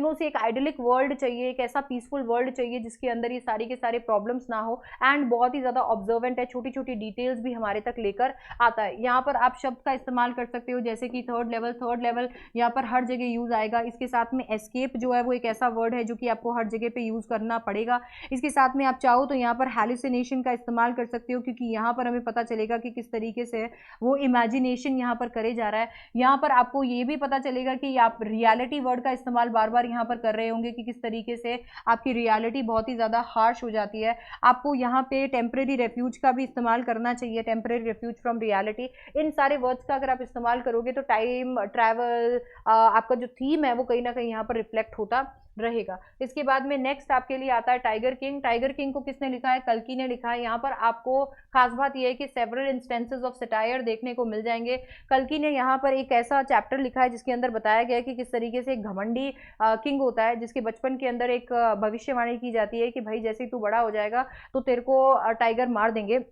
उसे एक आइडियलिक वर्ल्ड चाहिए, एक ऐसा पीसफुल वर्ल्ड चाहिए जिसके अंदर ये सारी के सारे प्रॉब्लम्स ना हो, एंड बहुत ही ज्यादा ऑब्जर्वेंट है, छोटी छोटी डिटेल्स भी हमारे तक लेकर आता है। यहाँ पर आप शब्द का इस्तेमाल कर सकते हो जैसे कि थर्ड लेवल। थर्ड लेवल यहाँ पर हर जगह यूज आएगा। इसके साथ में एस्केप जो है वो एक ऐसा वर्ड है जो कि आपको हर जगह पे यूज करना पड़ेगा। इसके साथ में आप चाहो तो यहाँ पर हैलुसिनेशन का इस्तेमाल कर सकते हो, क्योंकि यहाँ पर हमें पता चलेगा कि किस तरीके से वो इमेजिनेशन यहाँ पर करे जा रहा है। यहाँ पर आपको ये भी पता चलेगा कि आप रियलिटी वर्ड का इस्तेमाल बार बार यहाँ पर कर रहे होंगे कि किस तरीके से आपकी रियलिटी बहुत ही ज्यादा हार्श हो जाती है। आपको यहाँ पे टेम्परेरी रेफ्यूज का भी इस्तेमाल करना चाहिए, टेम्परेरी रेफ्यूज फ्रॉम रियलिटी। इन सारे वर्ड्स का अगर आप इस्तेमाल करोगे तो टाइम ट्रैवल, आपका जो थीम है वो कहीं ना कहीं यहाँ पर रिफ्लेक्ट होता रहेगा। इसके बाद में नेक्स्ट आपके लिए आता है टाइगर किंग। टाइगर किंग को किसने लिखा है? कल्कि ने लिखा है। यहाँ पर आपको खास बात यह है कि सेवरल इंस्टेंसेस ऑफ सटायर देखने को मिल जाएंगे। कल्कि ने यहाँ पर एक ऐसा चैप्टर लिखा है जिसके अंदर बताया गया है कि किस तरीके से एक घमंडी किंग होता है, जिसके बचपन के अंदर एक भविष्यवाणी की जाती है कि भाई जैसे ही तू बड़ा हो जाएगा तो तेरे को टाइगर मार देंगे।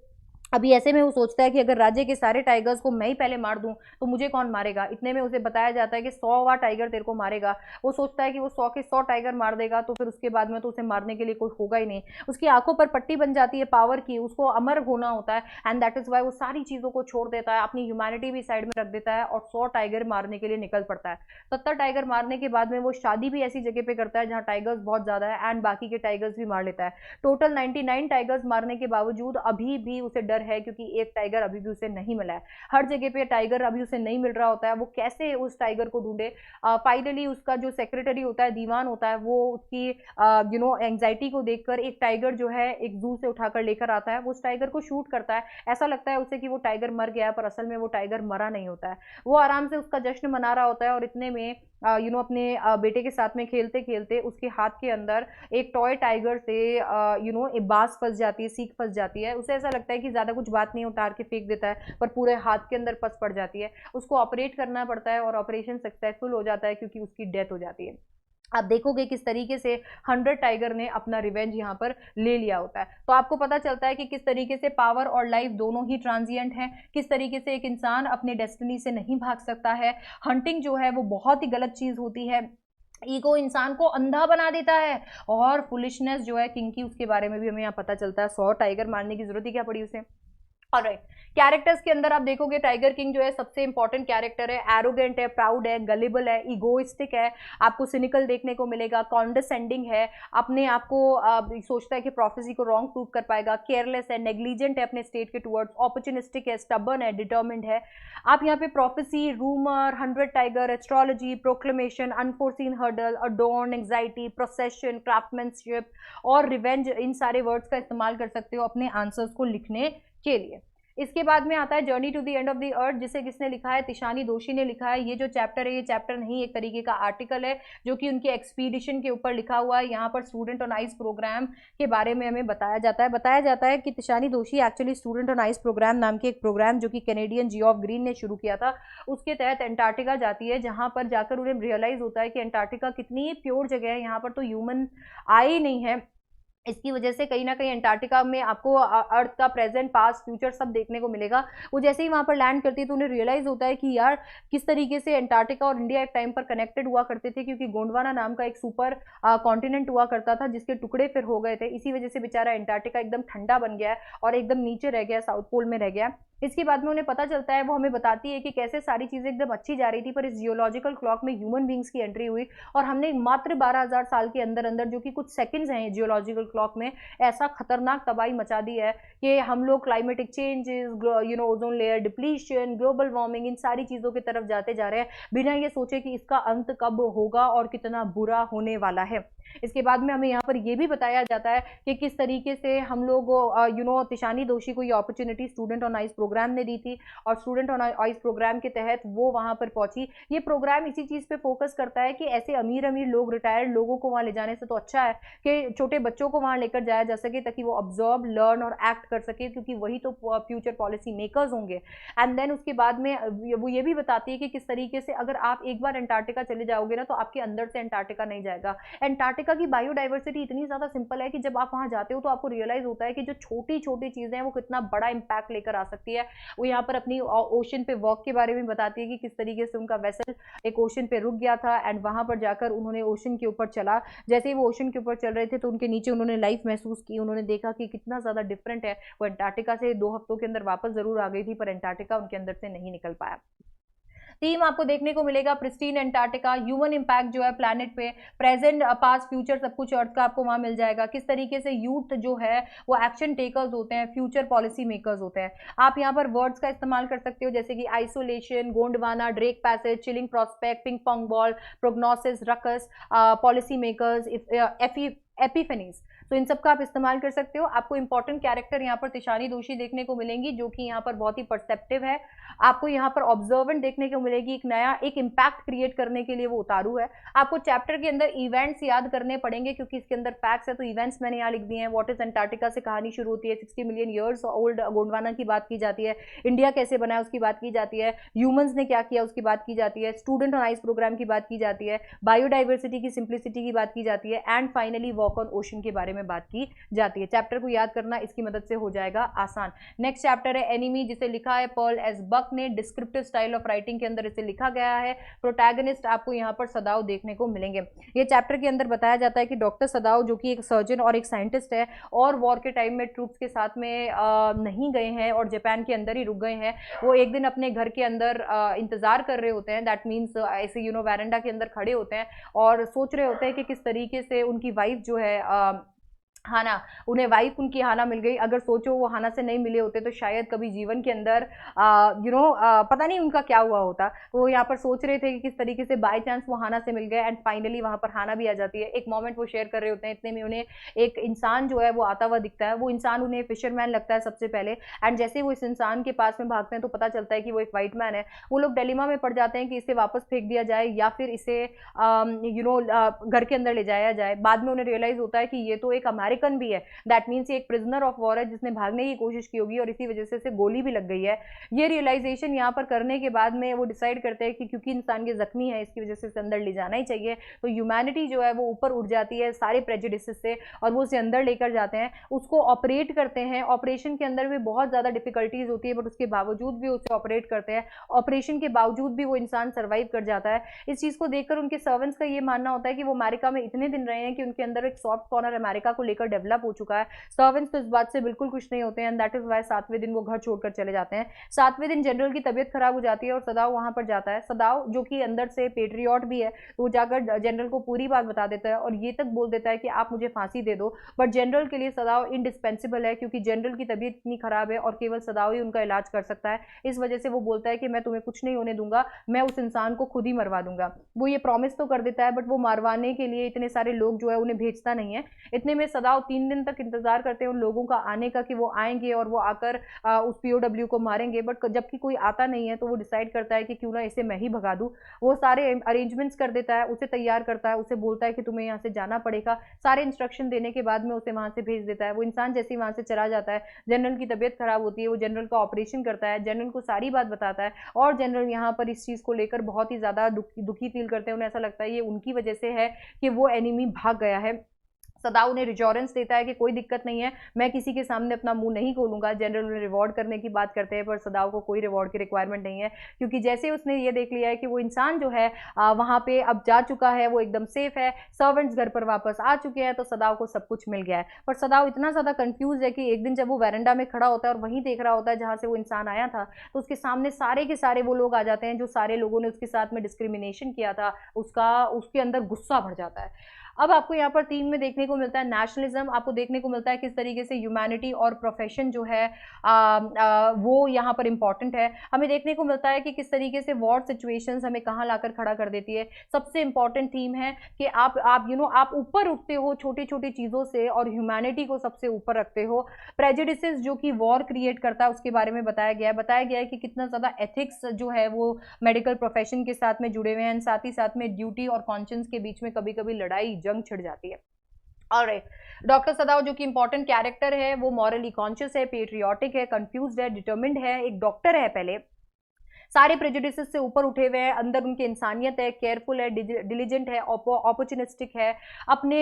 अभी ऐसे में वो सोचता है कि अगर राज्य के सारे टाइगर्स को मैं ही पहले मार दूं तो मुझे कौन मारेगा। इतने में उसे बताया जाता है कि 100वां टाइगर तेरे को मारेगा। वो सोचता है कि वो 100 के 100 टाइगर मार देगा तो फिर उसके बाद में तो उसे मारने के लिए कोई होगा ही नहीं। उसकी आंखों पर पट्टी बन जाती है पावर की, उसको अमर होना होता है, एंड दैट इज वाई वो सारी चीजों को छोड़ देता है, अपनी ह्यूमैनिटी भी साइड में रख देता है और 100 टाइगर मारने के लिए निकल पड़ता है। 70 टाइगर मारने के बाद में वो शादी भी ऐसी जगह पे करता है जहाँ टाइगर्स बहुत ज्यादा है, एंड बाकी के टाइगर्स भी मार लेता है। टोटल 99 टाइगर्स मारने के बावजूद अभी भी उसे डर है, क्योंकि एक टाइगर अभी भी उसे नहीं मिला है। हर जगह पे टाइगर अभी उसे नहीं मिल रहा होता है। वो कैसे उस टाइगर को ढूंढे? फाइनली उसका जो सेक्रेटरी होता है, दीवान होता है, वो उसकी एंग्जाइटी को देखकर एक टाइगर जो है एक जू से उठाकर लेकर आता है। वो उस टाइगर को शूट करता है। ऐसा लगता है उसे कि वो टाइगर मर गया है, पर असल में वो टाइगर मरा नहीं होता है। वो आराम से उसका जश्न मना रहा होता है, और इतने में अपने बेटे के साथ में खेलते खेलते उसके हाथ के अंदर एक टॉय टाइगर से एक बांस फंस जाती है, सीख फंस जाती है। उसे ऐसा लगता है कि ज्यादा कुछ बात नहीं, उतार के फेंक देता है, पर पूरे हाथ के अंदर फंस पड़ जाती है। उसको ऑपरेट करना पड़ता है और ऑपरेशन सक्सेसफुल हो जाता है क्योंकि उसकी डेथ हो जाती है। आप देखोगे किस तरीके से 100 टाइगर ने अपना रिवेंज यहाँ पर ले लिया होता है। तो आपको पता चलता है कि किस तरीके से पावर और लाइफ दोनों ही ट्रांजिएंट हैं, किस तरीके से एक इंसान अपने डेस्टिनी से नहीं भाग सकता है। हंटिंग जो है वो बहुत ही गलत चीज होती है। ईगो इंसान को अंधा बना देता है, और फुलिशनेस जो है किंग की, उसके बारे में भी हमें यहाँ पता चलता है। 100 टाइगर मारने की जरूरत ही क्या पड़ी उसे। ऑलराइट, कैरेक्टर्स के अंदर आप देखोगे टाइगर किंग जो है सबसे इंपॉर्टेंट कैरेक्टर है। एरोगेंट है, प्राउड है, गलिबल है, इगोइस्टिक है, आपको सिनिकल देखने को मिलेगा, कॉन्डसेंडिंग है, अपने आप को सोचता है कि प्रोफेसी को रॉन्ग प्रूव कर पाएगा, केयरलेस है, नेग्लिजेंट है अपने स्टेट के टुवर्ड्स, ऑपर्चुनिस्टिक है, स्टबर्न है, डिटर्मिन्ड है। आप यहाँ पे prophecy, rumour, 100 tiger, astrology, proclamation, unforeseen hurdle, adorn, anxiety, procession, craftsmanship और रिवेंज, इन सारे वर्ड्स का इस्तेमाल कर सकते हो अपने आंसर्स को लिखने के लिए। इसके बाद में आता है journey to the end of the earth, जिसे किसने लिखा है? तिशानी दोशी ने लिखा है। ये जो चैप्टर है, ये चैप्टर नहीं, एक तरीके का आर्टिकल है जो कि उनके एक्सपीडिशन के ऊपर लिखा हुआ है। यहाँ पर स्टूडेंट ऑन आइस प्रोग्राम के बारे में हमें बताया जाता है कि Tishani Doshi actually student on ice programme नाम के एक प्रोग्राम जो कि कैनेडियन जियोफ ग्रीन ने शुरू किया था, उसके तहत अंटार्कटिका जाती है, जहाँ पर जाकर उन्हें रियलाइज होता है कि अंटार्कटिका कितनी प्योर जगह है, यहाँ पर तो ह्यूमन आए ही नहीं है। इसकी वजह से कहीं ना कहीं अंटार्कटिका में आपको अर्थ का प्रेजेंट, पास्ट, फ्यूचर सब देखने को मिलेगा। वो जैसे ही वहां पर लैंड करती है तो उन्हें रियलाइज होता है कि यार किस तरीके से अंटार्कटिका और इंडिया एक टाइम पर कनेक्टेड हुआ करते थे, क्योंकि गोंडवाना नाम का एक सुपर कॉन्टिनेंट हुआ करता था जिसके टुकड़े फिर हो गए थे। इसी वजह से बेचारा अंटार्कटिका एकदम ठंडा बन गया है और एकदम नीचे रह गया, साउथ पोल में रह गया। इसके बाद में उन्हें पता चलता है, वो हमें बताती है कि कैसे सारी चीजें एकदम अच्छी जा रही थी, पर इस जियोलॉजिकल क्लॉक में ह्यूमन बींग्स की एंट्री हुई और हमने मात्र 12,000 साल के अंदर अंदर, जो कि कुछ सेकंड्स हैं जियोलॉजिकल क्लॉक में, ऐसा खतरनाक तबाही मचा दी है कि हम लोग climatic changes, ozone layer depletion, global warming, इन सारी चीजों की तरफ जाते जा रहे हैं बिना ये सोचे कि इसका अंत कब होगा और कितना बुरा होने वाला है। इसके बाद में हमें यहाँ पर यह भी बताया जाता है कि किस तरीके से हम लोग तिशानी दोशी को ये opportunity student on ice programme ने दी थी, और स्टूडेंट ऑन आइस प्रोग्राम के तहत वो वहां पर पहुंची। ये प्रोग्राम इसी चीज पे फोकस करता है कि ऐसे अमीर अमीर लोग, रिटायर्ड लोगों को वहां ले जाने से तो अच्छा है कि छोटे बच्चों को वहां लेकर जाया जा सके ताकि वो ऑब्जर्व, लर्न और एक्ट कर सके, क्योंकि वही तो फ्यूचर पॉलिसी मेकर्स होंगे। एंड देन उसके बाद में वो ये भी बताती है कि किस तरीके से अगर आप एक बार अंटार्कटिका चले जाओगे ना तो आपके अंदर से अंटार्कटिका नहीं जाएगा। अंटार्कटिका की बायोडाइवर्सिटी इतनी ज्यादा सिंपल है कि जब आप वहां जाते हो तो आपको रियलाइज होता है कि जो छोटी छोटी चीजें हैं वो कितना बड़ा इंपैक्ट लेकर आ सकती है। वो यहाँ पर अपनी ओशन पे वॉक के बारे में बताती है कि किस तरीके से उनका वेसल एक ओशन पे रुक गया था एंड वहां पर जाकर उन्होंने ओशन के ऊपर चला। जैसे ही वो ओशन के ऊपर चल रहे थे तो उनके नीचे उन्होंने लाइफ महसूस की, उन्होंने देखा कि कितना ज्यादा डिफरेंट है। वो अंटार्कटिका से 2 हफ्तों के अंदर वापस जरूर आ गई थी पर अंटार्कटिका उनके अंदर से नहीं निकल पाया। थीम आपको देखने को मिलेगा प्रिस्टीन अंटार्कटिका, ह्यूमन इंपैक्ट जो है प्लैनेट पे, प्रेजेंट पास्ट फ्यूचर सब कुछ अर्थ का आपको वहां मिल जाएगा। किस तरीके से यूथ जो है वो एक्शन टेकर्स होते हैं, फ्यूचर पॉलिसी मेकर्स होते हैं। आप यहाँ पर वर्ड्स का इस्तेमाल कर सकते हो जैसे कि isolation, Gondwana, Drake passage, chilling prospect, ping pong ball, prognosis, ruckus, policy makers, epiphanies. तो इन सब का आप इस्तेमाल कर सकते हो। आपको इंपॉर्टेंट कैरेक्टर यहाँ पर तिशानी दोषी देखने को मिलेंगी जो कि यहाँ पर बहुत ही परसेप्टिव है। आपको यहाँ पर ऑब्जर्वेंट देखने को मिलेगी, एक नया एक इम्पैक्ट क्रिएट करने के लिए वो उतारू है। आपको चैप्टर के अंदर इवेंट्स याद करने पड़ेंगे क्योंकि इसके अंदर फैक्ट्स है, तो इवेंट्स मैंने यहाँ लिख दिए हैं। व्हाट इज अंटार्कटिका से कहानी शुरू होती है, 60 मिलियन ईयर्स ओल्ड गोंडवाना की बात की जाती है, इंडिया कैसे बना है उसकी बात की जाती है, ह्यूमंस ने क्या किया उसकी बात की जाती है, स्टूडेंट ऑन आइस प्रोग्राम की बात की जाती है, बायोडाइवर्सिटी की सिंप्लिसिटी की बात की जाती है and finally walk on ocean के बारे में बात की जाती है। चैप्टर को याद करना इसकी मदद से हो जाएगा आसान। नेक्स्ट चैप्टर है एनिमी, जिसे लिखा है पर्ल एस बक ने। डिस्क्रिप्टिव स्टाइल ऑफ राइटिंग के अंदर इसे लिखा गया है। प्रोटैगनिस्ट आपको यहाँ पर सदाव देखने को मिलेंगे। ये चैप्टर के अंदर बताया जाता है कि डॉक्टर सदाव जो कि एक सर्जन और एक साइंटिस्ट है और वॉर के टाइम में ट्रूप्स के साथ में नहीं गए हैं और जापान के अंदर ही रुक गए हैं। वो एक दिन अपने घर के अंदर इंतजार कर रहे होते हैं, दैट मीन्स ऐसे वैरेंडा के अंदर खड़े होते हैं और सोच रहे होते हैं कि किस तरीके से उनकी वाइफ जो है हाना, उन्हें वाइफ उनकी हाना मिल गई। अगर सोचो वो हाना से नहीं मिले होते तो शायद कभी जीवन के अंदर पता नहीं उनका क्या हुआ होता। तो वो यहाँ पर सोच रहे थे कि किस तरीके से बाय चांस वो हाना से मिल गए एंड फाइनली वहां पर हाना भी आ जाती है। एक मोमेंट वो शेयर कर रहे होते हैं, इतने में उन्हें एक इंसान जो है वो आता हुआ दिखता है। वो इंसान उन्हें फिशरमैन लगता है सबसे पहले एंड जैसे वो इस इंसान के पास में भागते हैं तो पता चलता है कि वो एक वाइट मैन है। वो लोग डिलेमा में पड़ जाते हैं कि इसे वापस फेंक दिया जाए या फिर इसे घर के अंदर ले जाया जाए। बाद में उन्हें रियलाइज होता है कि ये तो एक अमेरिकन भी है, दैट मीन्स एक प्रिजनर ऑफ वॉर है जिसने भागने की कोशिश की होगी और इसी वजह से गोली भी लग गई है। ये रियलाइजेशन यहाँ पर करने के बाद में वो डिसाइड करते हैं कि क्योंकि इंसान ये जख्मी है इसकी वजह से इसे अंदर ले जाना ही चाहिए। तो ह्यूमैनिटी जो है वो ऊपर उठ जाती है सारे प्रेजुडिसेस से और वो उसे अंदर लेकर जाते हैं, उसको ऑपरेट करते हैं। ऑपरेशन के अंदर भी बहुत ज्यादा डिफिकल्टीज होती है बट उसके बावजूद भी उसे ऑपरेट करते हैं। ऑपरेशन के बावजूद भी वो इंसान सर्वाइव कर जाता है। इस चीज को देखकर उनके सर्वेंट्स का ये मानना होता है कि वो अमेरिका में इतने दिन रहे हैं कि उनके अंदर एक सॉफ्ट कॉर्नर अमेरिका को लेकर डेवलप हो चुका है। सर्वेंट्स तो इस बात से बिल्कुल खुश नहीं होते हैं एंड दैट इज वाई 7वें दिन वो घर छोड़कर चले जाते हैं। 7वें दिन जनरल की तबीयत खराब हो जाती है और सदाव वहां पर जाता है। सदाव जो कि अंदर से पेट्रियट भी है तो वो जाकर जनरल को पूरी बात बता देता है और ये तक बोल देता है कि आप मुझे फांसी दे दो। बट जनरल के लिए सदाव इंडिस्पेंसिबल है क्योंकि जनरल की तबीयत इतनी खराब है और केवल सदाव ही उनका इलाज कर सकता है। इस वजह से वो बोलता है कि मैं तुम्हें कुछ नहीं होने दूंगा, मैं उस इंसान को खुद ही मरवा दूंगा। वो ये प्रॉमिस तो कर देता है बट वो मारवाने के लिए इतने सारे लोग जो है उन्हें भेजता नहीं है। इतने में सदाव 3 दिन तक इंतजार करते हैं उन लोगों का आने का कि वो आएंगे और वो आकर उस पीओडब्ल्यू को मारेंगे। बट जबकि कोई आता नहीं है तो वो डिसाइड करता है कि क्यों ना इसे मैं ही भगा दूं। वो सारे अरेंजमेंट्स कर देता है, उसे तैयार करता है, उसे बोलता है कि तुम्हें यहाँ से जाना पड़ेगा। सारे इंस्ट्रक्शन देने के बाद में उसे वहां से भेज देता है। वो इंसान जैसे ही वहां से चला जाता है, जनरल की तबीयत खराब होती है, वो जनरल का ऑपरेशन करता है, जनरल को सारी बात बताता है और जनरल यहाँ पर इस चीज को लेकर बहुत ही ज्यादा दुखी फील करते हैं। उन्हें ऐसा लगता है ये उनकी वजह से है कि वो एनिमी भाग गया है। सदाव उन्हें रिजोरेंस देता है कि कोई दिक्कत नहीं है, मैं किसी के सामने अपना मुंह नहीं खोलूंगा। जनरल उन्हें रिवॉर्ड करने की बात करते हैं पर सदाव को कोई रिवॉर्ड की रिक्वायरमेंट नहीं है क्योंकि जैसे उसने ये देख लिया है कि वो इंसान जो है वहां पे अब जा चुका है, वो एकदम सेफ है, सर्वेंट्स घर पर वापस आ चुके हैं, तो सदाव को सब कुछ मिल गया है। पर सदाव इतना ज्यादा कंफ्यूज है कि एक दिन जब वो वेरेंडा में खड़ा होता है और वहीं देख रहा होता है जहां से वो इंसान आया था, तो उसके सामने सारे के सारे वो लोग आ जाते हैं जो सारे लोगों ने उसके साथ में डिस्क्रिमिनेशन किया था। उसके अंदर गुस्सा भर जाता है। अब आपको यहाँ पर थीम में देखने को मिलता है नेशनलिज्म। आपको देखने को मिलता है किस तरीके से ह्यूमैनिटी और प्रोफेशन जो है वो यहाँ पर इंपॉर्टेंट है। हमें देखने को मिलता है कि किस तरीके से वॉर सिचुएशंस हमें कहाँ लाकर खड़ा कर देती है। सबसे इंपॉर्टेंट थीम है कि आप ऊपर उठते हो छोटी छोटी चीजों से और ह्यूमैनिटी को सबसे ऊपर रखते हो। प्रेजुडिसेस जो कि वॉर क्रिएट करता है उसके बारे में बताया गया है कि कितना ज्यादा एथिक्स जो है वो मेडिकल प्रोफेशन के साथ में जुड़े हुए हैं, साथ ही साथ में ड्यूटी और कॉन्शियंस के बीच में कभी कभी लड़ाई जंग छिड़ जाती है। ऑलराइट, डॉक्टर सदाव जो कि इंपॉर्टेंट कैरेक्टर है, वो मॉरली कॉन्शियस है, पेट्रियोटिक है, कंफ्यूज्ड है, डिटर्मिन्ड है, एक डॉक्टर है पहले, सारे प्रेजुडिसेस से ऊपर उठे हुए हैं, अंदर उनकी इंसानियत है, केयरफुल है, डिलीजेंट है, अपॉर्चुनिस्टिक है, अपने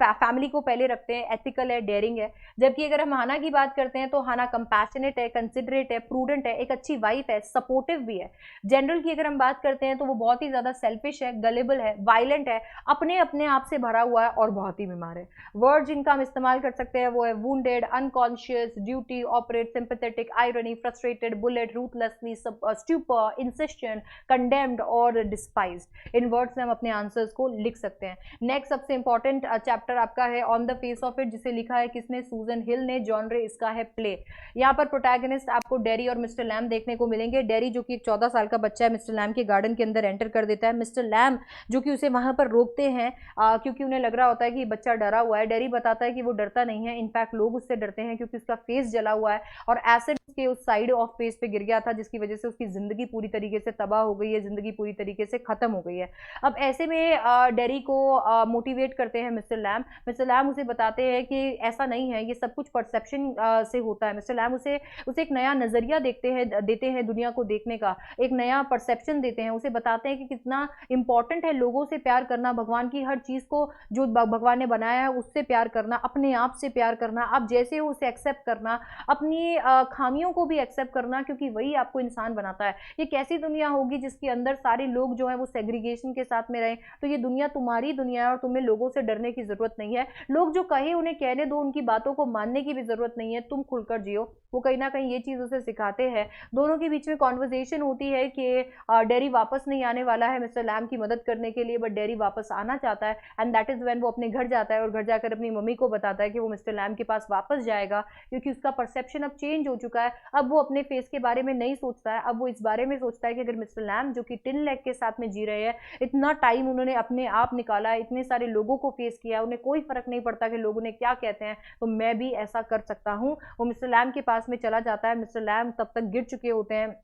फैमिली को पहले रखते हैं, एथिकल है, डेयरिंग है। जबकि अगर हम हाना की बात करते हैं तो हाना कंपैशनेट है, कंसिडरेट है, प्रूडेंट है, एक अच्छी वाइफ है, सपोर्टिव भी है। जनरल की अगर हम बात करते हैं तो वो बहुत ही ज्यादा सेल्फिश है, गलेबल है, वायलेंट है, अपने अपने आप से भरा हुआ है और बहुत ही बीमार है। वर्ड जिनका हम इस्तेमाल कर सकते हैं वो है wounded, unconscious, duty, operate, sympathetic, irony, frustrated, bullet, ruthlessly, stupor, insistent, condemned और डिस्पाइज्ड। इन वर्ड्स में हम अपने आंसर्स को लिख सकते हैं। नेक्स्ट सबसे इंपॉर्टेंट चैप्टर आपका है on the face of it, जिसे लिखा है किसने? सूजन हिल ने। जॉनरे इसका है प्ले। यहाँ पर प्रोटैगनिस्ट आपको डेरी और मिस्टर लैम देखने को मिलेंगे। डेरी जो कि एक 14 साल का बच्चा है, मिस्टर लैम के गार्डन के अंदर एंटर कर देता है। मिस्टर लैम जो कि उसे वहां पर रोकते हैं क्योंकि उन्हें लग रहा होता है कि बच्चा डरा हुआ है। डेरी बताता है कि वो डरता नहीं है, इनफैक्ट लोग उससे डरते हैं क्योंकि उसका फेस जला हुआ है और एसिड उसके उस साइड ऑफ फेस पे गिर गया था, जिसकी वजह से उसकी जिंदगी पूरी तरीके से तबाह हो गई है, जिंदगी पूरी तरीके से खत्म हो गई है। अब ऐसे में डेरी को मोटिवेट करते हैं मिस्टर लैम। मिस्टर लैम उसे बताते हैं कि ऐसा नहीं है, ये सब कुछ परसेप्शन से होता है। मिस्टर लैम उसे एक नया नजरिया देते हैं दुनिया को देखने का, एक नया परसेप्शन देते हैं, उसे बताते हैं कि कितना इंपॉर्टेंट है लोगों से प्यार करना, भगवान की हर चीज को जो भगवान ने बनाया है उससे प्यार करना, अपने आप से प्यार करना, आप जैसे हो उसे एक्सेप्ट करना, अपनी खामियों को भी एक्सेप्ट करना, क्योंकि वही आपको इंसान बनाता है। ये कैसी दुनिया होगी जिसके अंदर सारे लोग जो है वो सेग्रीगेशन के साथ में रहें? तो ये दुनिया तुम्हारी दुनिया है और तुम्हें लोगों से डरने की जरूरत नहीं है। लोग जो कहे उन्हें कहने दो, उनकी बातों को मानने की भी जरूरत नहीं है, तुम खुलकर जियो। वो कहीं ना कहीं ये चीज उसे सिखाते हैं। दोनों के बीच में कॉन्वर्जेशन होती है कि डेरी वापस नहीं आने वाला है मिस्टर लैम की मदद करने के लिए, बट डेरी वापस आना चाहता है। एंड दैट इज व्हेन वो अपने घर जाता है और घर जाकर अपनी मम्मी को बताता है कि वो मिस्टर लैम के पास वापस जाएगा, क्योंकि उसका परसेप्शन अब चेंज हो चुका है। अब वो अपने फेस के बारे में नहीं सोचता है, अब वो इस बारे में सोचता है कि अगर मिस्टर लैम जो कि टिन लेग के साथ में जी रहे हैं, इतना टाइम उन्होंने अपने आप निकाला है, इतने सारे लोगों को फेस किया, उन्हें कोई फर्क नहीं पड़ता कि लोग उन्हें क्या कहते हैं, तो मैं भी ऐसा कर सकता हूं। वो मिस्टर लैम के पास में चला जाता है। मिस्टर लैम तब तक गिर चुके होते हैं,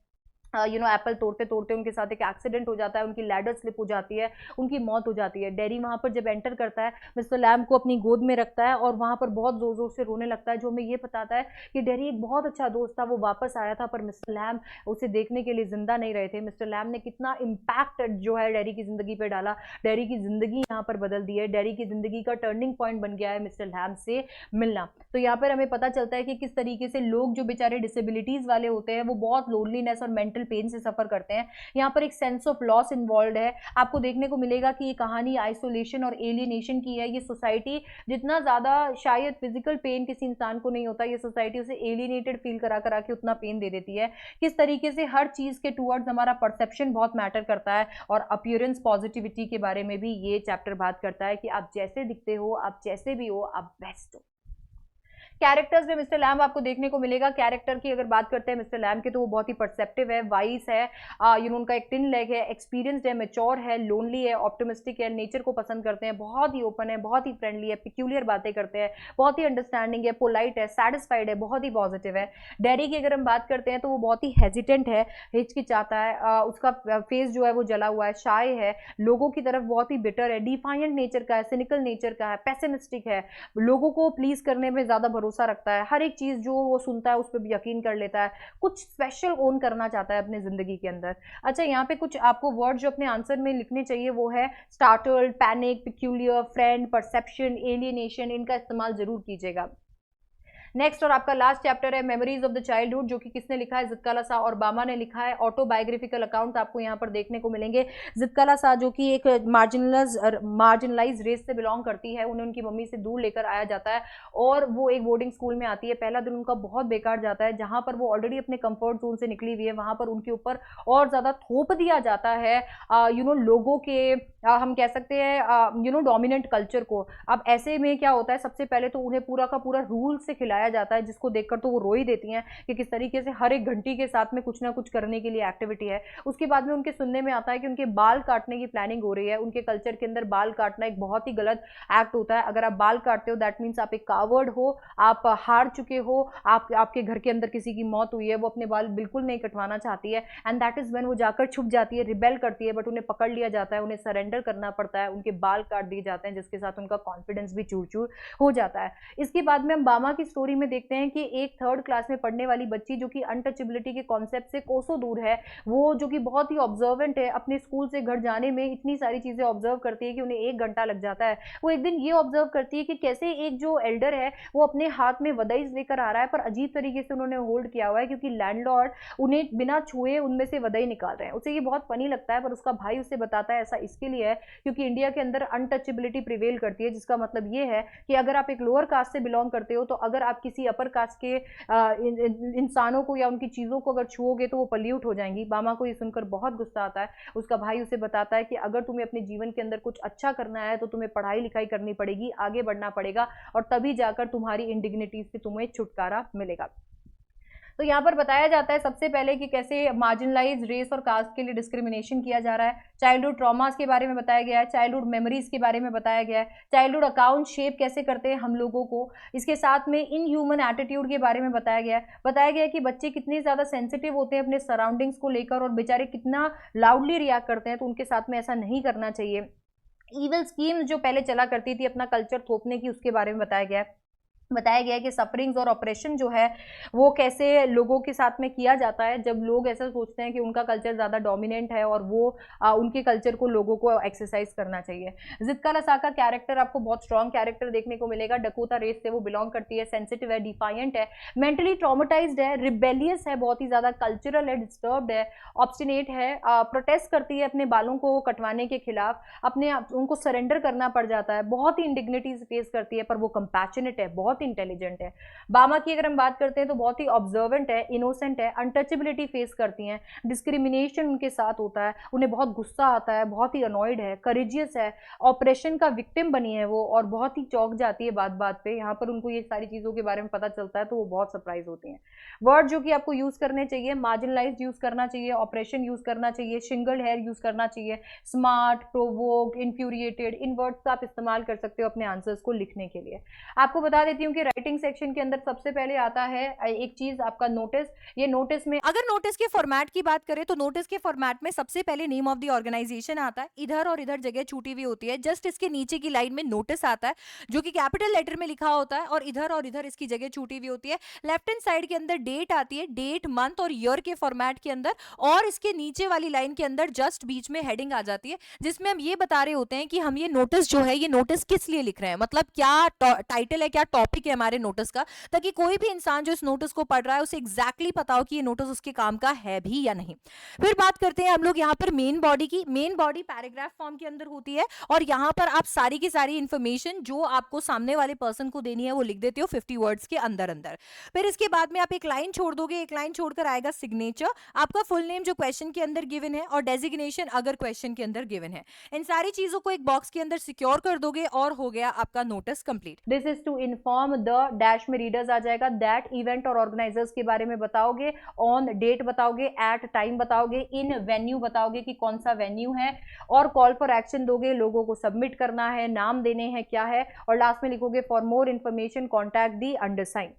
एप्पल तोड़ते तोड़ते उनके साथ एक एक्सीडेंट हो जाता है, उनकी लैडर स्लिप हो जाती है, उनकी मौत हो जाती है। डेरी वहां पर जब एंटर करता है, मिस्टर लैम को अपनी गोद में रखता है और वहां पर बहुत जोर जोर से रोने लगता है, जो हमें ये बताता है कि डेरी एक बहुत अच्छा दोस्त था, वो वापस आया था, पर मिस्टर लैम उसे देखने के लिए जिंदा नहीं रहे थे। मिस्टर लैम ने कितना इम्पैक्ट जो है डेरी की जिंदगी पे डाला, डेरी की जिंदगी यहाँ पर बदल दी है, डेरी की जिंदगी का टर्निंग पॉइंट बन गया है मिस्टर लैम से मिलना। तो यहाँ पर हमें पता चलता है कि किस तरीके से लोग जो बेचारे डिसेबिलिटीज वाले होते हैं वो बहुत लोनलीनेस और मेंटल पेन से सफर करते हैं। यहाँ पर एक सेंस ऑफ लॉस इन्वॉल्व है। आपको देखने को मिलेगा कि ये कहानी आइसोलेशन और एलियनेशन की है। ये सोसाइटी जितना ज्यादा शायद फिजिकल पेन किसी इंसान को नहीं होता, ये सोसाइटी उसे एलियनेटेड फील करा करा के उतना पेन दे देती है। किस तरीके से हर चीज के टूवर्ड्स हमारा परसेप्शन बहुत मैटर करता है, और अपीयरेंस पॉजिटिविटी के बारे में भी ये चैप्टर बात करता है कि आप जैसे दिखते हो, आप जैसे भी हो, आप बेस्ट हो। कैरेक्टर्स में मिस्टर लैम आपको देखने को मिलेगा। कैरेक्टर की अगर बात करते हैं मिस्टर लैम के, तो वो बहुत ही परसेप्टिव है, वाइस है, उनका एक टिन लेग है, एक्सपीरियंस्ड है, मेच्योर है, लोनली है, ऑप्टिमिस्टिक है, नेचर को पसंद करते हैं, बहुत ही ओपन है, बहुत ही फ्रेंडली है, पिक्यूलियर बातें करते हैं, बहुत ही अंडरस्टैंडिंग है, पोलाइट है, सेटिस्फाइड है, बहुत ही पॉजिटिव है। डेरी की अगर हम बात करते हैं तो वो बहुत ही हेजिटेंट है, हिचकिचाता है, उसका फेस जो है वो जला हुआ है, शाय है, लोगों की तरफ बहुत ही बिटर है, डिफाइंड नेचर का है, सिनिकल नेचर का है, पेसिमिस्टिक है, लोगों को प्लीज करने में ज्यादा भरोसा रखता है, हर एक चीज जो वो सुनता है उस पर भी यकीन कर लेता है, कुछ स्पेशल ओन करना चाहता है अपने जिंदगी के अंदर। अच्छा, यहाँ पे कुछ आपको वर्ड जो अपने आंसर में लिखने चाहिए वो है startled, panic, peculiar, friend, perception, alienation, इनका इस्तेमाल जरूर कीजिएगा। नेक्स्ट और आपका लास्ट चैप्टर है मेमोरीज ऑफ द चाइल्डहुड, जो कि किसने लिखा है? जितकाला शाह और बामा ने लिखा है। ऑटोबायोग्राफिकल अकाउंट आपको यहाँ पर देखने को मिलेंगे। जितकाला शाह जो कि एक मार्जिनलाइज रेस से बिलोंग करती है, उन्हें उनकी मम्मी से दूर लेकर आया जाता है और वो एक बोर्डिंग स्कूल में आती है। पहला दिन उनका बहुत बेकार जाता है, जहां पर वो ऑलरेडी अपने कंफर्ट जोन से निकली हुई है, वहां पर उनके ऊपर और ज्यादा थोप दिया जाता है लोगों के हम कह सकते हैं डोमिनेंट कल्चर को। अब ऐसे में क्या होता है, सबसे पहले तो उन्हें पूरा का पूरा रूल से खिलाया बताया जाता है, जिसको देखकर तो वो रो ही देती हैं कि किस तरीके से हर एक घंटी के साथ में कुछ ना कुछ करने के लिए एक्टिविटी है। उसके बाद में उनके सुनने में आता है कि उनके बाल काटने की प्लानिंग हो रही है। उनके कल्चर के अंदर बाल काटना एक बहुत ही गलत एक्ट होता है। अगर आप बाल काटते हो दैट मीन्स आप एक कावर्ड हो, आप हार चुके हो, आपके घर के अंदर किसी की मौत हुई है, वो अपने बाल बिल्कुल नहीं कटवाना चाहती है, एंड दैट इज व्हेन वो जाकर छुप जाती है, रिबेल करती है, बट उन्हें पकड़ लिया जाता है, उन्हें सरेंडर करना पड़ता है, उनके बाल काट दिए जाते हैं, जिसके साथ उनका कॉन्फिडेंस भी चूर चूर हो जाता है। इसके बाद में हम बामा की स्टोरी में देखते हैं कि एक 3rd क्लास में पढ़ने वाली बच्ची जो कि अनटचेबिलिटी के कॉन्सेप्ट से कोसों दूर है, वो जो कि बहुत ही ऑब्जर्वेंट है, अपने स्कूल से घर जाने में इतनी सारी चीजें ऑब्जर्व करती है कि उन्हें 1 घंटा लग जाता है। वो एक दिन ये ऑब्जर्व करती है कि कैसे एक जो एल्डर है वो अपने हाथ में वदाइस लेकर आ रहा है, पर अजीब तरीके से उन्होंने होल्ड किया हुआ है, क्योंकि लैंडलॉर्ड उन्हें बिना छुए उनमें से वदाई निकाल रहे हैं। उसे ये बहुत फनी लगता है, पर उसका भाई उसे बताता है ऐसा इसके लिए है क्योंकि इंडिया के अंदर अनटचेबिलिटी प्रिवेल करती है, जिसका मतलब ये है कि अगर आप एक लोअर कास्ट से बिलोंग करते हो, तो अगर आप किसी अपर कास्ट के इंसानों को या उनकी चीजों को अगर छुओगे तो वो पल्यूट हो जाएंगी। बामा को ये सुनकर बहुत गुस्सा आता है। उसका भाई उसे बताता है कि अगर तुम्हें अपने जीवन के अंदर कुछ अच्छा करना है तो तुम्हें पढ़ाई लिखाई करनी पड़ेगी, आगे बढ़ना पड़ेगा, और तभी जाकर तुम्हारी इंडिग्निटी से तुम्हें छुटकारा मिलेगा। तो यहाँ पर बताया जाता है सबसे पहले कि कैसे मार्जिनलाइज रेस और कास्ट के लिए डिस्क्रिमिनेशन किया जा रहा है। चाइल्डहुड ट्रॉमास के बारे में बताया गया है, चाइल्डहुड मेमोरीज के बारे में बताया गया है, चाइल्डहुड अकाउंट शेप कैसे करते हैं हम लोगों को, इसके साथ में इन ह्यूमन एटीट्यूड के बारे में बताया गया है। बताया गया है कि बच्चे कितने ज़्यादा सेंसिटिव होते हैं अपने सराउंडिंग्स को लेकर, और बेचारे कितना लाउडली रिएक्ट करते हैं, तो उनके साथ में ऐसा नहीं करना चाहिए। ईवल स्कीम जो पहले चला करती थी अपना कल्चर थोपने की, उसके बारे में बताया गया है। बताया गया है कि सफरिंग्स और ऑपरेशन जो है वो कैसे लोगों के साथ में किया जाता है, जब लोग ऐसा सोचते हैं कि उनका कल्चर ज़्यादा डोमिनेंट है और वो उनके कल्चर को लोगों को एक्सरसाइज करना चाहिए। जित्का लसा का कैरेक्टर आपको बहुत स्ट्रॉन्ग कैरेक्टर देखने को मिलेगा। डकोटा रेस से वो बिलोंग करती है, सेंसिटिव है, डिफाइंट है, मेंटली ट्रॉमेटाइज्ड है, रिबेलियस है, बहुत ही ज़्यादा कल्चरल है, डिस्टर्ब्ड है, ऑब्स्टिनेट है, प्रोटेस्ट करती है अपने बालों को कटवाने के खिलाफ, अपने उनको सरेंडर करना पड़ जाता है, बहुत ही इंडिग्निटीज फेस करती है, पर वो कंपैशनेट है, बहुत इंटेलिजेंट है। बामा की अगर हम बात करते हैं तो बहुत ही ऑब्जर्वेंट है, इनोसेंट है, अनटचेबिलिटी फेस करती हैं, डिस्क्रिमिनेशन उनके साथ होता है, उन्हें बहुत गुस्सा आता है, बहुत ही अनॉयड है, करेजियस है, ऑपरेशन का विक्टिम बनी है वो, और बहुत ही चौंक जाती है बात बात पे। यहाँ पर उनको ये सारी चीज़ों के बारे में पता चलता है तो वो बहुत सरप्राइज होती हैं। वर्ड जो कि आपको यूज़ करने चाहिए, मार्जिनलाइज्ड यूज़ करना चाहिए, ऑपरेशन यूज़ करना चाहिए, शिंगल्ड हेयर यूज़ करना चाहिए, स्मार्ट, प्रोवोक, इन्फ्यूरिएटेड, इन वर्ड्स का आप इस्तेमाल कर सकते हो अपने आंसर्स को लिखने के लिए। आपको बता देती हूँ कि राइटिंग सेक्शन के अंदर सबसे पहले आता है एक चीज आपका नोटिस। ये नोटिस में अगर नोटिस के फॉर्मेट की बात करें तो नोटिस के फॉर्मेट में सबसे पहले नेम ऑफ द ऑर्गेनाइजेशन आता है, इधर और इधर जगह छूटी हुई होती है, जस्ट इसके नीचे की लाइन में नोटिस आता है जो कि कैपिटल लेटर में लिखा होता है, और इधर इसकी जगह छूटी हुई होती है। लेफ्ट हैंड साइड के अंदर डेट आती है, डेट, मंथ और ईयर के फॉर्मेट के अंदर, और इसके नीचे वाली लाइन के अंदर जस्ट बीच में हेडिंग आ जाती है, जिसमें हम ये बता रहे होते हैं कि हम ये नोटिस जो है ये नोटिस किस लिए लिख रहे हैं, मतलब क्या टाइटल है, क्या टॉपिक है हमारे नोटिस का, ताकि कोई भी इंसान जो इस नोटिस को पढ़ रहा है उसे एग्जैक्टली पता हो कि ये नोटिस उसके काम का है भी या नहीं। फिर बात करते हैं हम लोग यहाँ पर मेन बॉडी की। मेन बॉडी पैराग्राफ फॉर्म के अंदर होती है, और यहाँ पर आप सारी की सारी इंफॉर्मेशन जो आपको सामने वाले पर्सन को देनी है वो लिख देते हो 50 वर्ड्स के अंदर अंदर। फिर इसके बाद में आप एक लाइन छोड़ दोगे, एक लाइन छोड़कर आएगा सिग्नेचर, आपका फुल नेम जो क्वेश्चन के अंदर गिवन है, और डेजिग्नेशन अगर क्वेश्चन के अंदर गिवन है। इन सारी चीजों को एक बॉक्स के अंदर सिक्योर कर दोगे और हो गया आपका notice complete. This is to inform the dash में रीडर्स आ जाएगा, दैट इवेंट और ऑर्गेनाइजर्स के बारे में बताओगे, ऑन डेट बताओगे, एट टाइम बताओगे, इन वेन्यू बताओगे कि कौन सा वेन्यू है, और कॉल फॉर एक्शन दोगे, लोगों को सबमिट करना है, नाम देने हैं क्या है, और लास्ट में लिखोगे for more information contact the undersigned.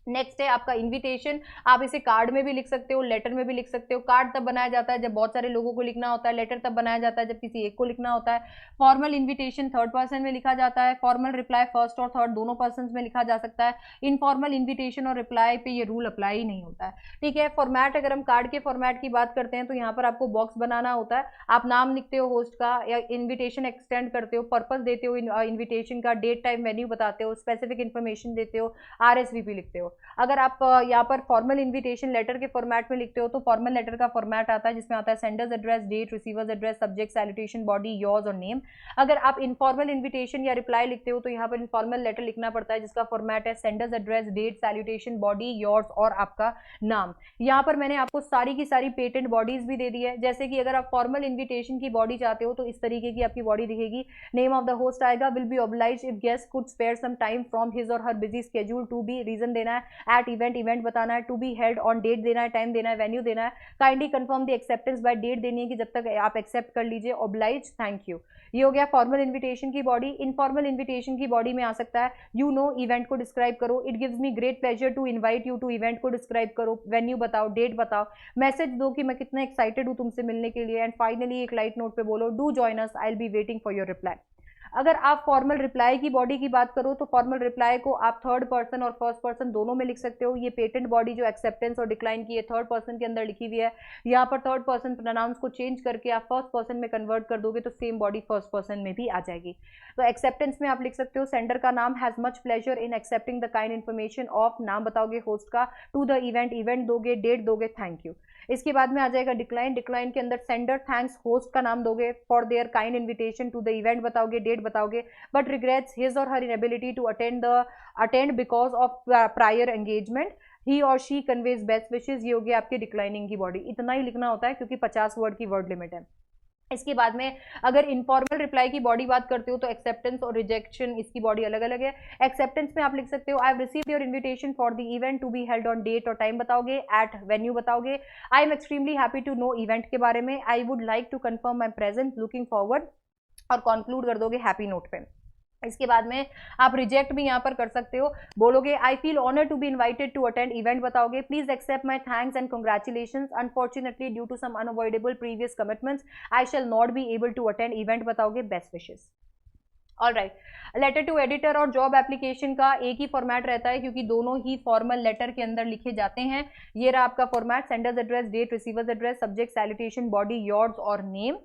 Next है आपका इनविटेशन। आप इसे कार्ड में भी लिख सकते हो, लेटर में भी लिख सकते हो। कार्ड तब बनाया जाता है जब बहुत सारे लोगों को लिखना होता है, लेटर तब बनाया जाता है जब किसी एक को लिखना होता है। फॉर्मल इनविटेशन 3rd पर्सन में लिखा जाता है, फॉर्मल रिप्लाई 1st और 3rd दोनों पर्सन में लिखा जा सकता है। इनफॉर्मल इन्विटेशन और रिप्लाई पे ये रूल अप्लाई नहीं होता है, ठीक है। फॉर्मेट, अगर हम कार्ड के फॉर्मेट की बात करते हैं तो यहाँ पर आपको बॉक्स बनाना होता है, आप नाम लिखते हो होस्ट का, या इन्विटेशन एक्सटेंड करते हो, पर्पज देते हो इन्विटेशन का, डेट टाइम वेन्यू बताते हो, स्पेसिफिक इन्फॉर्मेशन देते हो, RSVP लिखते हो। अगर आप यहाँ पर फॉर्मल इन्विटेशन लेटर के फॉर्मेट में लिखते हो तो फॉर्मल लेटर का फॉर्मेट आता है जिसमें आता है sender's address, date, receiver's address, subject, salutation, body, yours और नेम। अगर आप इनफॉर्मल इन्विटेशन या रिप्लाई लिखते हो तो यहाँ पर इनफॉर्मल लेटर लिखना पड़ता है जिसका फॉर्मेट है sender's address, date, salutation, body, yours और आपका नाम। यहाँ पर मैंने आपको सारी की सारी पेटेंट बॉडीज भी दे दी है। जैसे कि अगर आप फॉर्मल इन्विटेशन की बॉडी चाहते हो तो इस तरीके की आपकी बॉडी दिखेगी। नेम ऑफ द होस्ट आएगा, will be obliged if guest could spare some time from his or her busy schedule to be, reason देना है, एट इवेंट, इवेंट बताना है, to be held on, date देना है, टाइम देना है, वेन्यू देना है, kindly confirm the acceptance by, date देनी है कि जब तक आप एक्सेप्ट कर लीजिए, ऑब्लाइज, थैंक यू। ये हो गया फॉर्मल इन्विटेशन की बॉडी। इनफॉर्मल इन्विटेशन की बॉडी में आ सकता है यू नो, इवेंट को डिस्क्राइब करो, it gives me great pleasure to invite you to, event को डिस्क्राइब करो, वेन्यू बताओ, डेट बताओ, मैसेज दो कि मैं कितना एक्साइटेड हूं तुमसे मिलने के लिए, एंड फाइनली एक लाइट नोट पे बोलो do join us, I will be waiting for your reply. अगर आप फॉर्मल रिप्लाई की बॉडी की बात करो तो फॉर्मल रिप्लाई को आप थर्ड पर्सन और फर्स्ट पर्सन दोनों में लिख सकते हो। ये पेटेंट बॉडी जो एक्सेप्टेंस और डिक्लाइन की है थर्ड पर्सन के अंदर लिखी हुई है, यहाँ पर थर्ड पर्सन प्रोनाउंस को चेंज करके आप फर्स्ट पर्सन में कन्वर्ट कर दोगे तो सेम बॉडी फर्स्ट पर्सन में भी आ जाएगी। तो एक्सेप्टेंस में आप लिख सकते हो सेंडर का नाम, has much pleasure in accepting the kind information of, नाम बताओगे होस्ट का, टू द इवेंट, इवेंट दोगे, डेट दोगे, थैंक यू। इसके बाद में आ जाएगा डिक्लाइन। डिक्लाइन के अंदर सेंडर थैंक्स होस्ट का नाम दोगे for their kind invitation, to the event बताओगे, डेट बताओगे, but regrets his or her inability to attend because of prior engagement, he or she conveys best wishes. ये हो गया आपकी डिक्लाइनिंग की बॉडी। इतना ही लिखना होता है क्योंकि 50 वर्ड की वर्ड लिमिट है। इसके बाद में अगर इनफॉर्मल रिप्लाई की बॉडी बात करते हो तो एक्सेप्टेंस और रिजेक्शन इसकी बॉडी अलग अलग है। एक्सेप्टेंस में आप लिख सकते हो I have received your invitation for the event to be held on, date और टाइम बताओगे, एट, वेन्यू बताओगे, I am extremely happy to know, event के बारे में, I would like to confirm my presence, looking forward, और कंक्लूड कर दोगे हैप्पी नोट पे। इसके बाद में आप रिजेक्ट भी यहाँ पर कर सकते हो, बोलोगे I feel honour to be invited to attend, event बताओगे, please accept my thanks and congratulations, unfortunately due to some unavoidable previous commitments I shall not be able to attend, event बताओगे, best wishes. Alright, letter to editor और जॉब एप्लीकेशन का एक ही फॉर्मेट रहता है क्योंकि दोनों ही फॉर्मल लेटर के अंदर लिखे जाते हैं। ये रहा आपका format, sender's address, date, receiver's address, subject, salutation, body, yours और नेम।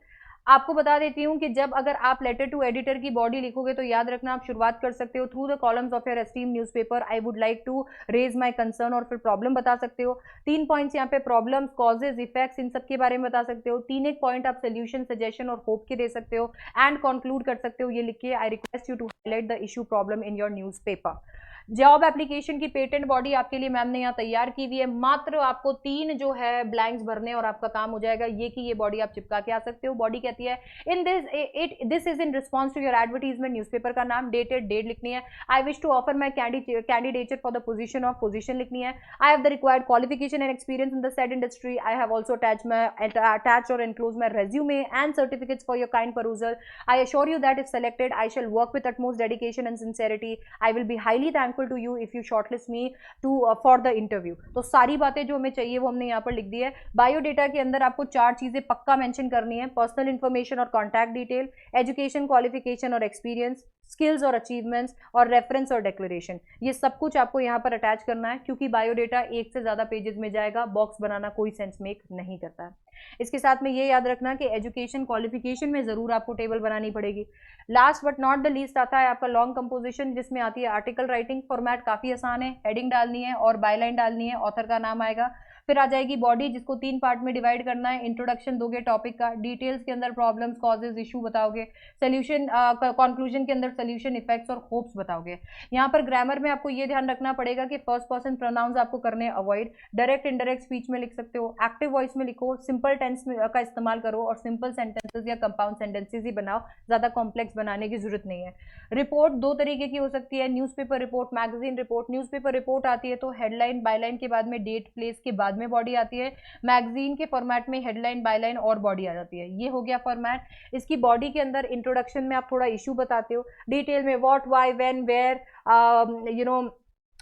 आपको बता देती हूँ कि जब अगर आप लेटर टू एडिटर की बॉडी लिखोगे तो याद रखना आप शुरुआत कर सकते हो through the columns of your esteem newspaper, I would like to raise my concern, और फिर प्रॉब्लम बता सकते हो। 3 पॉइंट्स यहाँ पे प्रॉब्लम्स, कॉजेज, इफेक्ट्स, इन सब के बारे में बता सकते हो। 3 एक पॉइंट आप सोल्यूशन, सजेशन और होप के दे सकते हो, एंड कंक्लूड कर सकते हो ये लिख के I request you to highlight the issue problem in your newspaper. Job application की पेटेंट बॉडी आपके लिए मैम ने यहाँ तैयार की हुई है। मात्र आपको 3 जो है ब्लैंक्स भरने और आपका काम हो जाएगा। ये कि ये बॉडी आप चिपका के आ सकते हो। बॉडी कहती है in this is in response to your advertisement, newspaper का नाम, डेटेड, डेट लिखनी है। I wish to offer my candidature for the position of, position लिखनी है। I have the required qualification and experience in the said industry. I have also attach or enclose my resume and certificates for your kind perusal. I assure you that if selected, I shall work with utmost dedication and sincerity. I will be highly thankful to you if you shortlist me to for the interview. तो सारी बातें जो हमें चाहिए वो हमने यहाँ पर लिख दी है। बायोडेटा के अंदर आपको 4 चीजें पक्का मेंशन करनी है, पर्सनल इन्फॉर्मेशन और कॉन्टैक्ट डिटेल, एजुकेशन, क्वालिफिकेशन और एक्सपीरियंस, स्किल्स और अचीवमेंट्स, और रेफरेंस और डिक्लेरेशन। ये सब कुछ आपको यहाँ पर अटैच करना है क्योंकि बायोडेटा 1 से ज़्यादा पेजेस में जाएगा, बॉक्स बनाना कोई सेंस मेक नहीं करता है। इसके साथ में ये याद रखना कि एजुकेशन क्वालिफिकेशन में ज़रूर आपको टेबल बनानी पड़ेगी। Last but not the least आता है आपका लॉन्ग कंपोजिशन, जिसमें आती है आर्टिकल राइटिंग। फॉर्मेट काफ़ी आसान है, हेडिंग डालनी है और बायलाइन डालनी है, ऑथर का नाम आएगा। फिर आ जाएगी बॉडी, जिसको 3 पार्ट में डिवाइड करना है। इंट्रोडक्शन दोगे टॉपिक का, डिटेल्स के अंदर प्रॉब्लम्स, कॉजेज, इशू बताओगे, सोल्यूशन, कंक्लूजन के अंदर सोल्यूशन, इफेक्ट्स और होप्स बताओगे। यहाँ पर ग्रामर में आपको ये ध्यान रखना पड़ेगा कि फर्स्ट पर्सन प्रोनाउंस आपको करने अवॉइड, डायरेक्ट इंडायरेक्ट स्पीच में लिख सकते हो, एक्टिव वॉइस में लिखो, सिंपल टेंस का इस्तेमाल करो और सिंपल सेंटेंसेज या कंपाउंड सेंटेंसेज ही बनाओ, ज़्यादा कॉम्प्लेक्स बनाने की जरूरत नहीं है। रिपोर्ट 2 तरीके की हो सकती है, newspaper report, magazine report. Newspaper report आती है तो हेडलाइन, बायलाइन के बाद में डेट, प्लेस के बाद में बॉडी आती है। मैगजीन के फॉर्मेट में हेडलाइन, बायलाइन और बॉडी आ जाती है। ये हो गया फॉर्मेट। इसकी बॉडी के अंदर इंट्रोडक्शन में आप थोड़ा इशू बताते हो, डिटेल में what, why, when, where,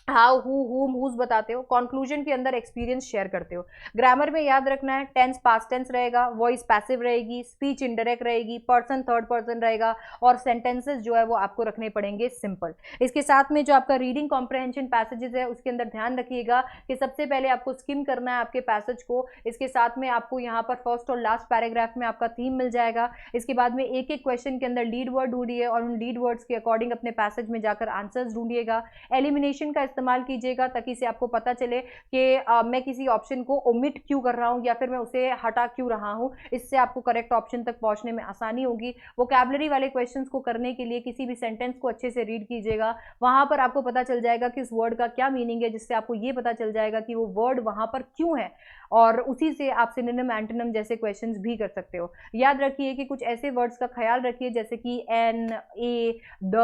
how, who, whom, whose बताते हो। कंक्लूजन के अंदर एक्सपीरियंस शेयर करते हो। ग्रामर में याद रखना है टेंस पास्ट टेंस रहेगा, वॉइस पैसिव रहेगी, स्पीच इनडायरेक्ट रहेगी, पर्सन थर्ड पर्सन रहेगा, और सेंटेंसेस जो है वो आपको रखने पड़ेंगे सिंपल। इसके साथ में जो आपका रीडिंग कॉम्प्रहेंशन पैसेजेस है उसके अंदर ध्यान रखिएगा कि सबसे पहले आपको स्किम करना है आपके पैसेज को। इसके साथ में आपको यहाँ पर फर्स्ट और लास्ट पैराग्राफ में आपका थीम मिल जाएगा। इसके बाद में एक एक क्वेश्चन के अंदर लीड वर्ड ढूंढिए और उन लीड वर्ड्स के अकॉर्डिंग अपने पैसेज में जाकर आंसर्स ढूंढिएगा। एलिमिनेशन का इस्तेमाल कीजिएगा ताकि से आपको पता चले कि मैं किसी ऑप्शन को ओमिट क्यों कर रहा हूँ या फिर मैं उसे हटा क्यों रहा हूँ। इससे आपको करेक्ट ऑप्शन तक पहुंचने में आसानी होगी। वोकैबुलरी वाले क्वेश्चंस को करने के लिए किसी भी सेंटेंस को अच्छे से रीड कीजिएगा, वहां पर आपको पता चल जाएगा कि इस वर्ड का क्या मीनिंग है, जिससे आपको ये पता चल जाएगा कि वो वर्ड वहां पर क्यों है, और उसी से आप सिनोनिम एंटोनिम जैसे क्वेश्चंस भी कर सकते हो। याद रखिए कि कुछ ऐसे वर्ड्स का ख्याल रखिए जैसे कि an, a, the,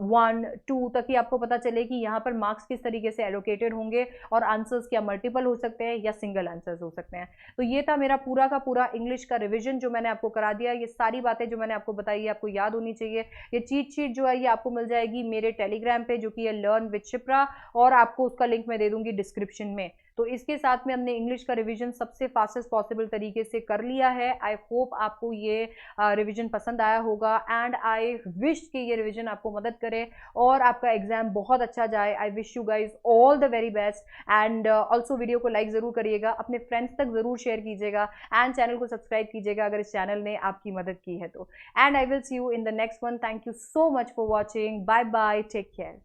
one, two, ताकि आपको पता चले कि यहाँ पर मार्क्स किस तरीके से एलोकेटेड होंगे और आंसर्स क्या मल्टीपल हो सकते हैं या सिंगल आंसर्स हो सकते हैं। तो ये था मेरा पूरा का पूरा इंग्लिश का रिविजन जो मैंने आपको करा दिया। ये सारी बातें जो मैंने आपको बताई है आपको याद होनी चाहिए। ये चीट शीट जो है ये आपको मिल जाएगी मेरे टेलीग्राम पे, जो कि है लर्न विद शिप्रा, और आपको उसका लिंक मैं दे दूंगी डिस्क्रिप्शन में। तो इसके साथ में हमने इंग्लिश का रिवीजन सबसे फास्टेस्ट पॉसिबल तरीके से कर लिया है। आई होप आपको ये रिवीजन पसंद आया होगा, एंड आई विश कि ये रिवीजन आपको मदद करे और आपका एग्जाम बहुत अच्छा जाए। I wish you guys all the very best, and also video को लाइक ज़रूर करिएगा, अपने फ्रेंड्स तक ज़रूर शेयर कीजिएगा, एंड चैनल को सब्सक्राइब कीजिएगा अगर इस चैनल ने आपकी मदद की है तो। And I will see you in the next one. Thank you so much for watching. Bye bye, take care.